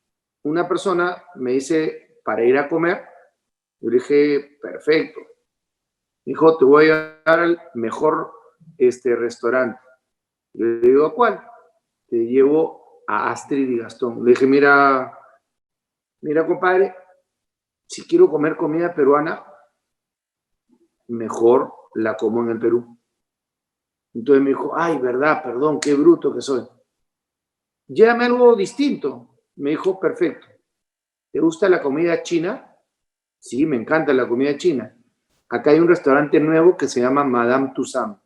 una persona me dice para ir a comer. Yo le dije, perfecto. Me dijo, te voy a dar al mejor restaurante. Yo le digo, ¿a cuál? Te llevo a Astrid y Gastón. Le dije, mira, compadre, si quiero comer comida peruana, mejor la como en el Perú. Entonces me dijo, ay, verdad, perdón, qué bruto que soy. Llévame algo distinto. Me dijo, perfecto. ¿Te gusta la comida china? Sí, me encanta la comida china. Acá hay un restaurante nuevo que se llama Madame Tussauds.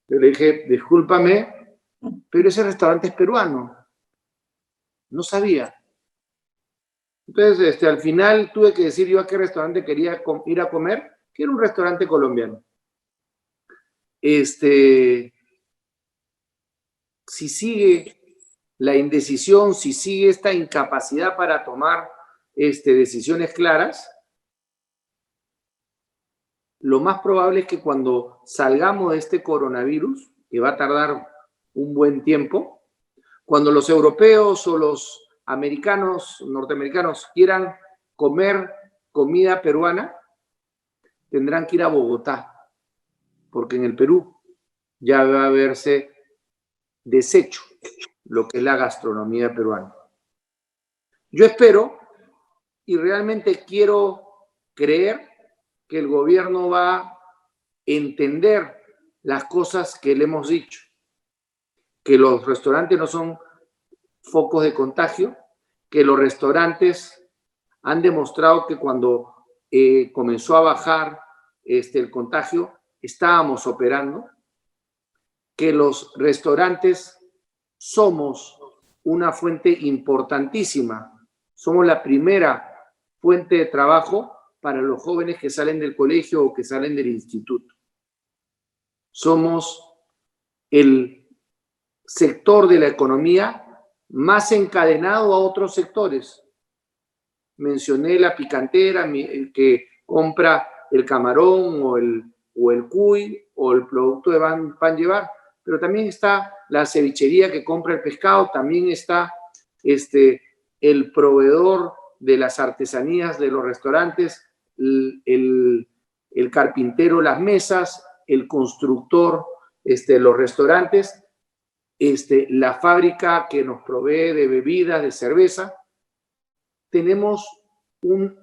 Yo le dije, discúlpame, pero ese restaurante es peruano. No sabía. Entonces, al final tuve que decir yo a qué restaurante quería ir a comer, que era un restaurante colombiano. Si sigue la indecisión, si sigue esta incapacidad para tomar decisiones claras, lo más probable es que cuando salgamos de este coronavirus, que va a tardar un buen tiempo, cuando los europeos o los norteamericanos quieran comer comida peruana, tendrán que ir a Bogotá, porque en el Perú ya va a haberse deshecho lo que es la gastronomía peruana. Yo espero y realmente quiero creer que el gobierno va a entender las cosas que le hemos dicho, que los restaurantes no son focos de contagio, que los restaurantes han demostrado que cuando comenzó a bajar el contagio, estábamos operando, que los restaurantes somos una fuente importantísima, somos la primera fuente de trabajo para los jóvenes que salen del colegio o que salen del instituto. Somos el sector de la economía más encadenado a otros sectores. Mencioné la picantera, que compra el camarón o el cuy o el producto de pan llevar, pero también está la cevichería que compra el pescado, también está el proveedor de las artesanías de los restaurantes, el carpintero, las mesas, el constructor, los restaurantes, la fábrica que nos provee de bebidas, de cerveza. Tenemos un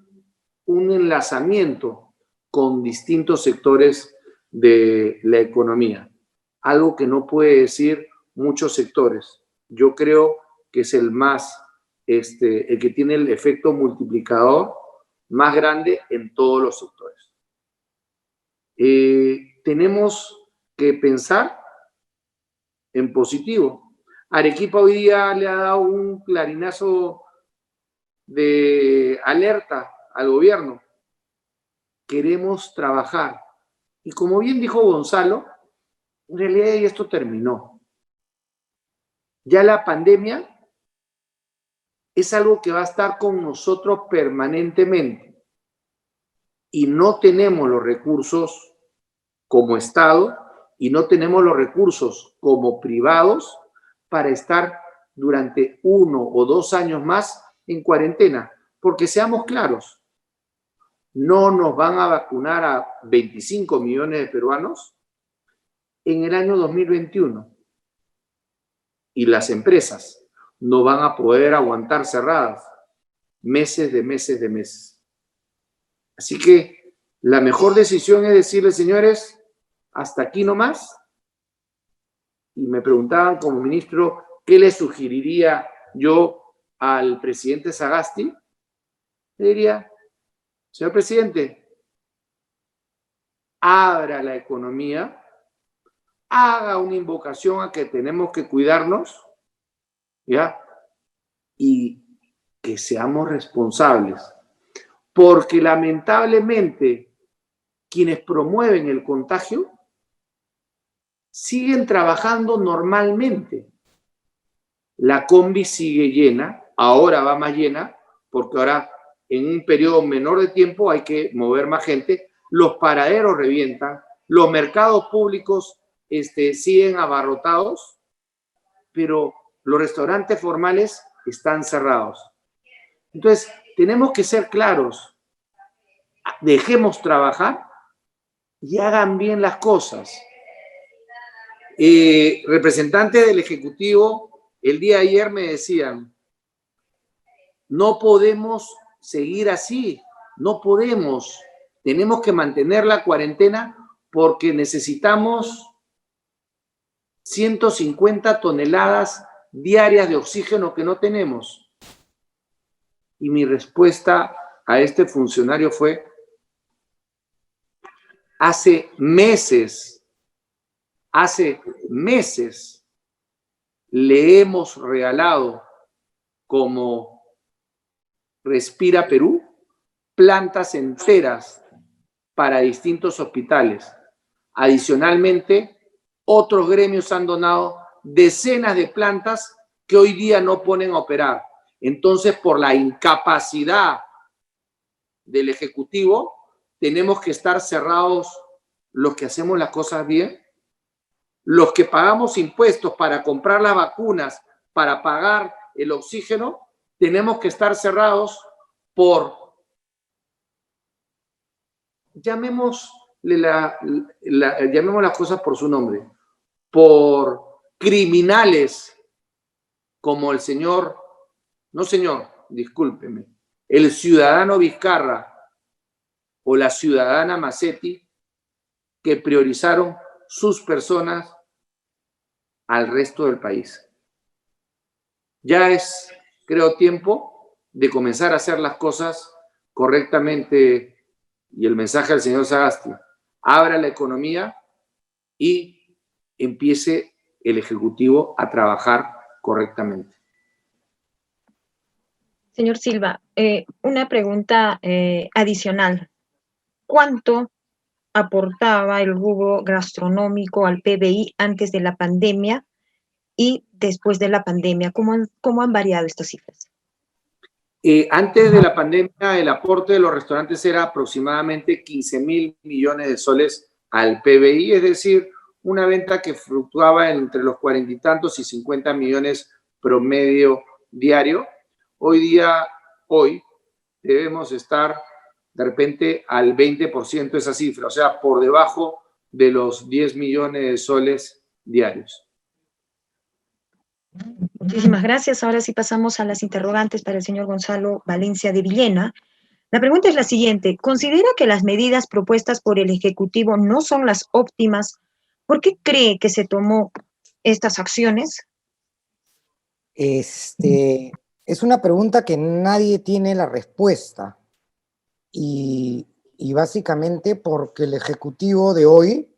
enlazamiento con distintos sectores de la economía, algo que no puede decir muchos sectores. Yo creo que es el que tiene el efecto multiplicador más grande en todos los sectores. Tenemos que pensar en positivo. Arequipa hoy día le ha dado un clarinazo de alerta al gobierno. Queremos trabajar. Y como bien dijo Gonzalo, en realidad esto terminó. Ya la pandemia es algo que va a estar con nosotros permanentemente. Y no tenemos los recursos como Estado y no tenemos los recursos como privados para estar durante 1 o 2 años más en cuarentena. Porque seamos claros, no nos van a vacunar a 25 millones de peruanos en el año 2021. Y las empresas no van a poder aguantar cerradas meses de meses de meses. Así que la mejor decisión es decirle, señores, hasta aquí nomás. Y me preguntaban como ministro, ¿qué le sugeriría yo al presidente Sagasti? Le diría, señor presidente, abra la economía, haga una invocación a que tenemos que cuidarnos, ¿ya? Y que seamos responsables. Porque lamentablemente quienes promueven el contagio siguen trabajando normalmente. La combi sigue llena, ahora va más llena, porque ahora en un periodo menor de tiempo hay que mover más gente, los paraderos revientan, los mercados públicos siguen abarrotados, pero los restaurantes formales están cerrados. Entonces, tenemos que ser claros, dejemos trabajar y hagan bien las cosas. Representantes del Ejecutivo el día de ayer me decían, no podemos seguir así, no podemos, tenemos que mantener la cuarentena porque necesitamos 150 toneladas diarias de oxígeno que no tenemos. Y mi respuesta a este funcionario fue: hace meses le hemos regalado como Respira Perú plantas enteras para distintos hospitales. Adicionalmente, otros gremios han donado decenas de plantas que hoy día no ponen a operar. Entonces, por la incapacidad del Ejecutivo, tenemos que estar cerrados los que hacemos las cosas bien, los que pagamos impuestos para comprar las vacunas, para pagar el oxígeno. Tenemos que estar cerrados por, llamemos las cosas por su nombre, por criminales como el señor, no señor, discúlpeme, el ciudadano Vizcarra o la ciudadana Macetti, que priorizaron sus personas al resto del país. Ya es, creo, tiempo de comenzar a hacer las cosas correctamente, y el mensaje al señor Sagasti: abra la economía y empiece el Ejecutivo a trabajar correctamente. Señor Silva, una pregunta adicional. ¿Cuánto aportaba el rubro gastronómico al PBI antes de la pandemia y después de la pandemia? ¿Cómo han variado estas cifras? Antes de la pandemia, el aporte de los restaurantes era aproximadamente 15.000 millones de soles al PBI, es decir, una venta que fluctuaba entre los 40 y tantos y 50 millones promedio diario. Hoy debemos estar de repente al 20% de esa cifra, o sea, por debajo de los 10 millones de soles diarios. Muchísimas gracias. Ahora sí pasamos a las interrogantes para el señor Gonzalo Valencia de Villena. La pregunta es la siguiente: ¿considera que las medidas propuestas por el Ejecutivo no son las óptimas? ¿Por qué cree que se tomó estas acciones? Es una pregunta que nadie tiene la respuesta. Y básicamente porque el Ejecutivo de hoy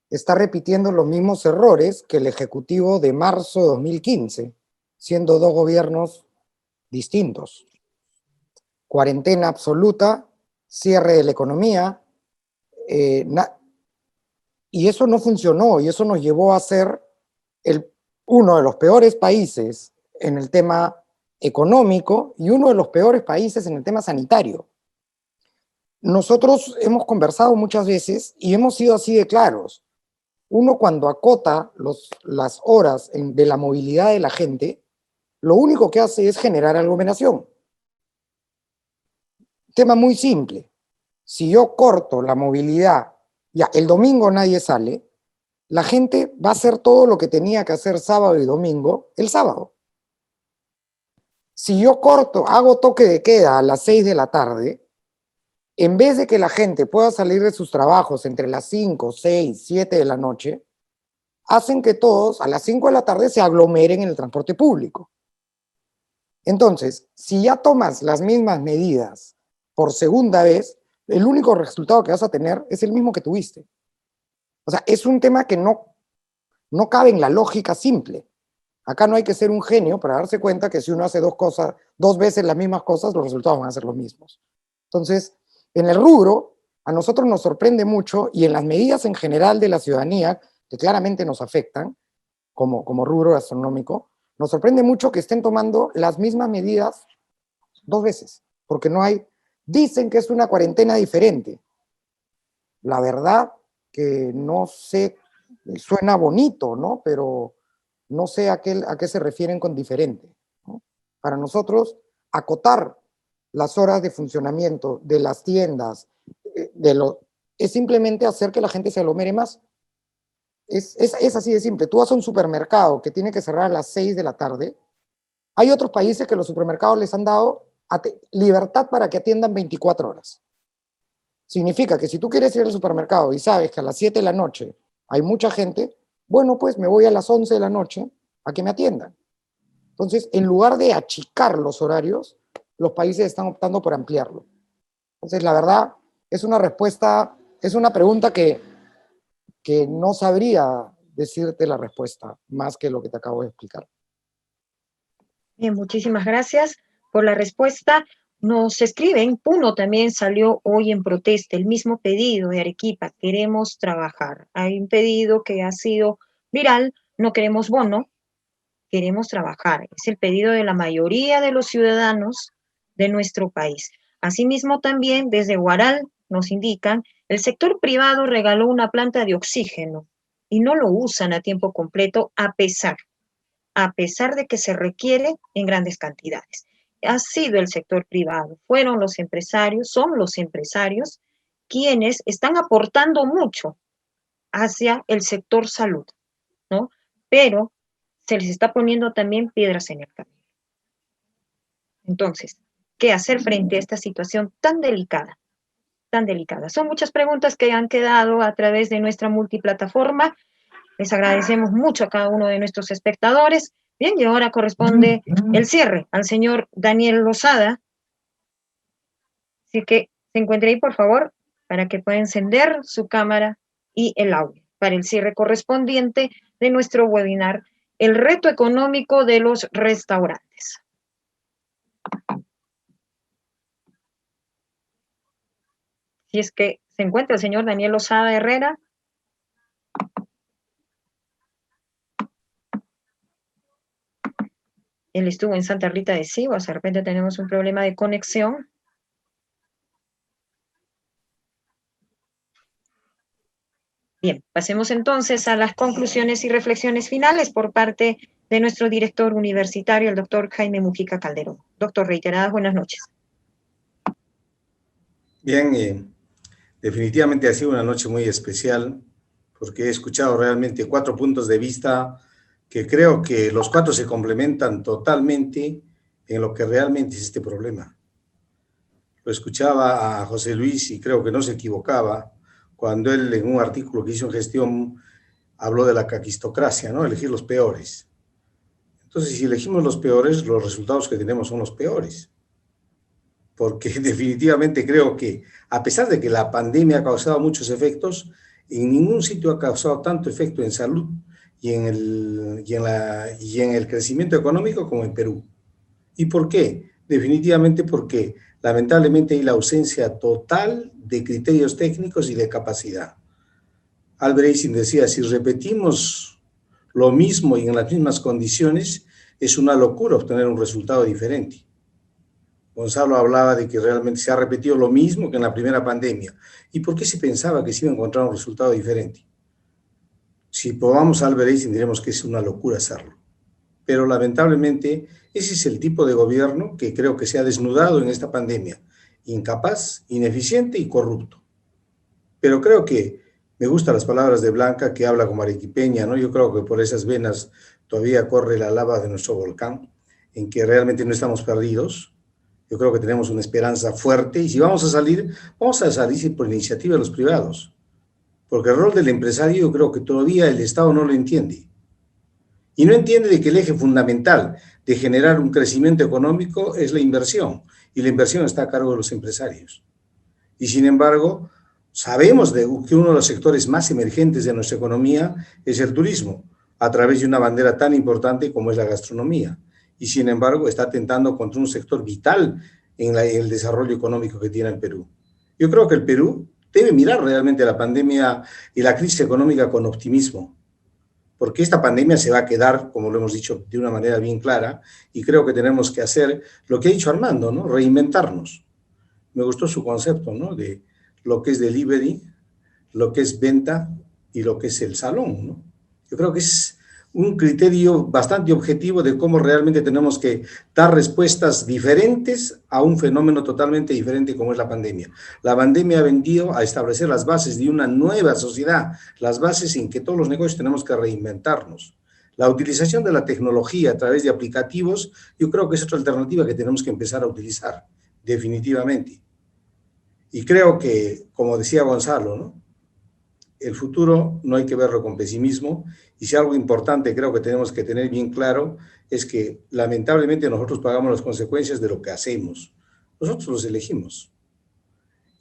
está repitiendo los mismos errores que el Ejecutivo de marzo de 2015, siendo dos gobiernos distintos. Cuarentena absoluta, cierre de la economía, y eso no funcionó, y eso nos llevó a ser uno de los peores países en el tema económico y uno de los peores países en el tema sanitario. Nosotros hemos conversado muchas veces y hemos sido así de claros. Uno, cuando acota las horas de la movilidad de la gente, lo único que hace es generar aglomeración. Tema muy simple. Si yo corto la movilidad, ya el domingo nadie sale, la gente va a hacer todo lo que tenía que hacer sábado y domingo el sábado. Si yo hago toque de queda a las 6 de la tarde, en vez de que la gente pueda salir de sus trabajos entre las 5, 6, 7 de la noche, hacen que todos a las 5 de la tarde se aglomeren en el transporte público. Entonces, si ya tomas las mismas medidas por segunda vez, el único resultado que vas a tener es el mismo que tuviste. O sea, es un tema que no cabe en la lógica simple. Acá no hay que ser un genio para darse cuenta que si uno hace dos veces las mismas cosas, los resultados van a ser los mismos. Entonces, en el rubro, a nosotros nos sorprende mucho, y en las medidas en general de la ciudadanía, que claramente nos afectan, como rubro gastronómico, nos sorprende mucho que estén tomando las mismas medidas dos veces, porque dicen que es una cuarentena diferente. La verdad que no sé, suena bonito, ¿no? Pero no sé a qué se refieren con diferente, ¿no? Para nosotros, acotar las horas de funcionamiento de las tiendas, es simplemente hacer que la gente se aglomere más. Es así de simple. Tú vas a un supermercado que tiene que cerrar a las 6 de la tarde. Hay otros países que los supermercados les han dado libertad para que atiendan 24 horas. Significa que si tú quieres ir al supermercado y sabes que a las 7 de la noche hay mucha gente, bueno, pues me voy a las 11 de la noche a que me atiendan. Entonces, en lugar de achicar los horarios, los países están optando por ampliarlo. Entonces, la verdad, es una respuesta, es una pregunta que no sabría decirte la respuesta más que lo que te acabo de explicar. Bien, muchísimas gracias por la respuesta. Nos escriben, Puno también salió hoy en protesta, el mismo pedido de Arequipa, queremos trabajar. Hay un pedido que ha sido viral, no queremos bono, queremos trabajar. Es el pedido de la mayoría de los ciudadanos de nuestro país. Asimismo, también desde Huaral nos indican, el sector privado regaló una planta de oxígeno y no lo usan a tiempo completo a pesar de que se requiere en grandes cantidades. Ha sido el sector privado, fueron los empresarios, son los empresarios quienes están aportando mucho hacia el sector salud, ¿no? Pero se les está poniendo también piedras en el camino. Entonces, ¿qué hacer frente a esta situación tan delicada? Tan delicada. Son muchas preguntas que han quedado a través de nuestra multiplataforma. Les agradecemos mucho a cada uno de nuestros espectadores. Bien, y ahora corresponde el cierre al señor Daniel Lozada. Así que se encuentre ahí, por favor, para que pueda encender su cámara y el audio para el cierre correspondiente de nuestro webinar, el reto económico de los restaurantes. Si es que se encuentra el señor Daniel Lozada Herrera. Él estuvo en Santa Rita de Sihuas, de repente tenemos un problema de conexión. Bien, pasemos entonces a las conclusiones y reflexiones finales por parte de nuestro director universitario, el doctor Jaime Mujica Calderón. Doctor, reiteradas buenas noches. Bien, definitivamente ha sido una noche muy especial porque he escuchado realmente 4 puntos de vista que creo que los 4 se complementan totalmente en lo que realmente es este problema. Lo escuchaba a José Luis y creo que no se equivocaba cuando él en un artículo que hizo en Gestión habló de la caquistocracia, ¿no? Elegir los peores. Entonces, si elegimos los peores, los resultados que tenemos son los peores. Porque definitivamente creo que, a pesar de que la pandemia ha causado muchos efectos, en ningún sitio ha causado tanto efecto en salud y en el crecimiento económico como en Perú. ¿Y por qué? Definitivamente porque lamentablemente hay la ausencia total de criterios técnicos y de capacidad. Albert Einstein decía, si repetimos lo mismo y en las mismas condiciones, es una locura obtener un resultado diferente. Gonzalo hablaba de que realmente se ha repetido lo mismo que en la primera pandemia. ¿Y por qué se pensaba que se iba a encontrar un resultado diferente? Si probamos a Albert Einstein, diremos que es una locura hacerlo. Pero lamentablemente ese es el tipo de gobierno que creo que se ha desnudado en esta pandemia. Incapaz, ineficiente y corrupto. Pero creo que me gustan las palabras de Blanca, que habla como arequipeña, ¿no? Yo creo que por esas venas todavía corre la lava de nuestro volcán, en que realmente no estamos perdidos. Yo creo que tenemos una esperanza fuerte y si vamos a salir por iniciativa de los privados. Porque el rol del empresario yo creo que todavía el Estado no lo entiende. Y no entiende de que el eje fundamental de generar un crecimiento económico es la inversión. Y la inversión está a cargo de los empresarios. Y sin embargo, sabemos que uno de los sectores más emergentes de nuestra economía es el turismo, a través de una bandera tan importante como es la gastronomía. Y sin embargo, está atentando contra un sector vital en el desarrollo económico que tiene el Perú. Yo creo que el Perú debe mirar realmente la pandemia y la crisis económica con optimismo, porque esta pandemia se va a quedar, como lo hemos dicho de una manera bien clara, y creo que tenemos que hacer lo que ha dicho Armando, ¿no? Reinventarnos. Me gustó su concepto, ¿no? De lo que es delivery, lo que es venta y lo que es el salón, ¿no? Yo creo que es un criterio bastante objetivo de cómo realmente tenemos que dar respuestas diferentes a un fenómeno totalmente diferente como es la pandemia. La pandemia ha venido a establecer las bases de una nueva sociedad, las bases en que todos los negocios tenemos que reinventarnos. La utilización de la tecnología a través de aplicativos, yo creo que es otra alternativa que tenemos que empezar a utilizar, definitivamente. Y creo que, como decía Gonzalo, ¿no? el futuro no hay que verlo con pesimismo, y si algo importante creo que tenemos que tener bien claro es que lamentablemente nosotros pagamos las consecuencias de lo que hacemos. Nosotros los elegimos.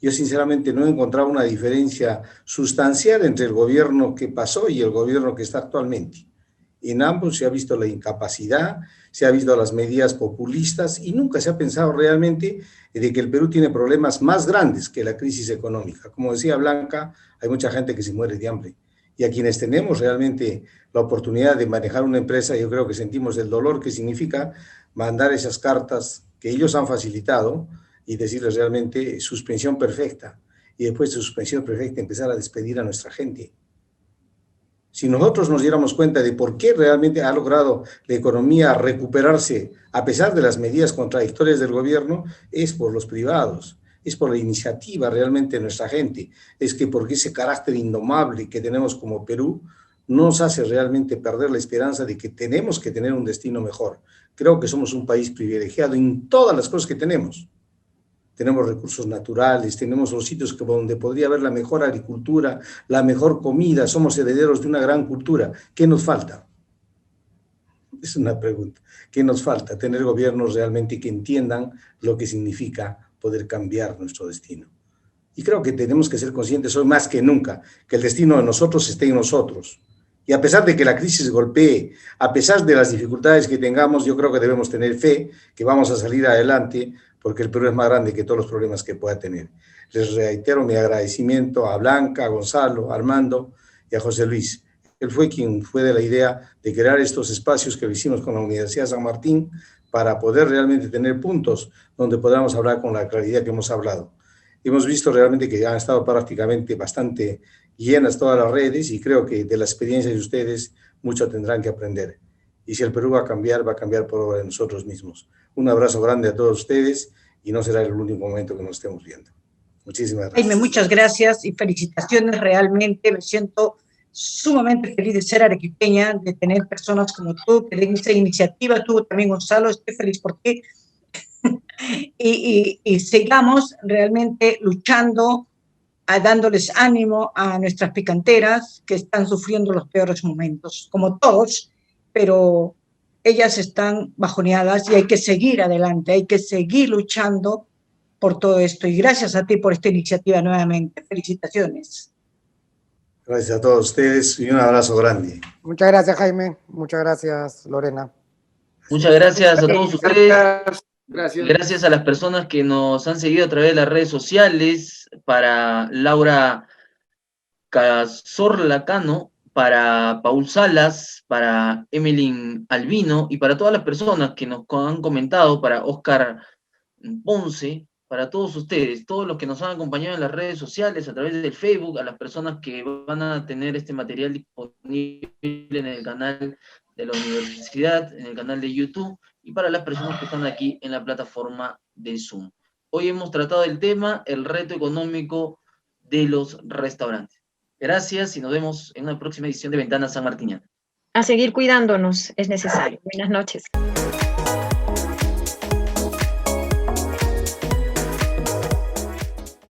Yo sinceramente no he encontrado una diferencia sustancial entre el gobierno que pasó y el gobierno que está actualmente. En ambos se ha visto la incapacidad, se ha visto las medidas populistas y nunca se ha pensado realmente de que el Perú tiene problemas más grandes que la crisis económica. Como decía Blanca, hay mucha gente que se muere de hambre. Y a quienes tenemos realmente la oportunidad de manejar una empresa, yo creo que sentimos el dolor que significa mandar esas cartas que ellos han facilitado y decirles realmente suspensión perfecta. Y después de suspensión perfecta empezar a despedir a nuestra gente. Si nosotros nos diéramos cuenta de por qué realmente ha logrado la economía recuperarse a pesar de las medidas contradictorias del gobierno, es por los privados, es por la iniciativa realmente de nuestra gente, es que porque ese carácter indomable que tenemos como Perú nos hace realmente perder la esperanza de que tenemos que tener un destino mejor. Creo que somos un país privilegiado en todas las cosas que tenemos. Tenemos recursos naturales, tenemos los sitios donde podría haber la mejor agricultura, la mejor comida, somos herederos de una gran cultura. ¿Qué nos falta? Es una pregunta. ¿Qué nos falta? Tener gobiernos realmente que entiendan lo que significa poder cambiar nuestro destino. Y creo que tenemos que ser conscientes hoy más que nunca que el destino de nosotros esté en nosotros. Y a pesar de que la crisis golpee, a pesar de las dificultades que tengamos, yo creo que debemos tener fe que vamos a salir adelante, porque el Perú es más grande que todos los problemas que pueda tener. Les reitero mi agradecimiento a Blanca, a Gonzalo, a Armando y a José Luis. Él fue quien fue de la idea de crear estos espacios que lo hicimos con la Universidad de San Martín para poder realmente tener puntos donde podamos hablar con la claridad que hemos hablado. Hemos visto realmente que han estado prácticamente bastante llenas todas las redes y creo que de la experiencia de ustedes mucho tendrán que aprender. Y si el Perú va a cambiar por obra de nosotros mismos. Un abrazo grande a todos ustedes y no será el último momento que nos estemos viendo. Muchísimas gracias. Jaime, muchas gracias y felicitaciones. Realmente me siento sumamente feliz de ser arequipeña, de tener personas como tú que den esa iniciativa. Tú también, Gonzalo, estoy feliz por ti. y sigamos realmente luchando, dándoles ánimo a nuestras picanteras que están sufriendo los peores momentos, como todos, pero ellas están bajoneadas y hay que seguir adelante, hay que seguir luchando por todo esto. Y gracias a ti por esta iniciativa nuevamente. Felicitaciones. Gracias a todos ustedes y un abrazo grande. Muchas gracias, Jaime. Muchas gracias, Lorena. Muchas gracias a todos ustedes. Gracias. Gracias a las personas que nos han seguido a través de las redes sociales, para Laura Cazorla Cano, para Paul Salas, para Emelyn Albino y para todas las personas que nos han comentado, para Oscar Ponce, para todos ustedes, todos los que nos han acompañado en las redes sociales, a través del Facebook, a las personas que van a tener este material disponible en el canal de la universidad, en el canal de YouTube, y para las personas que están aquí en la plataforma de Zoom. Hoy hemos tratado el tema, el reto económico de los restaurantes. Gracias y nos vemos en una próxima edición de Ventana Sanmartiniana. A seguir cuidándonos es necesario. Buenas noches.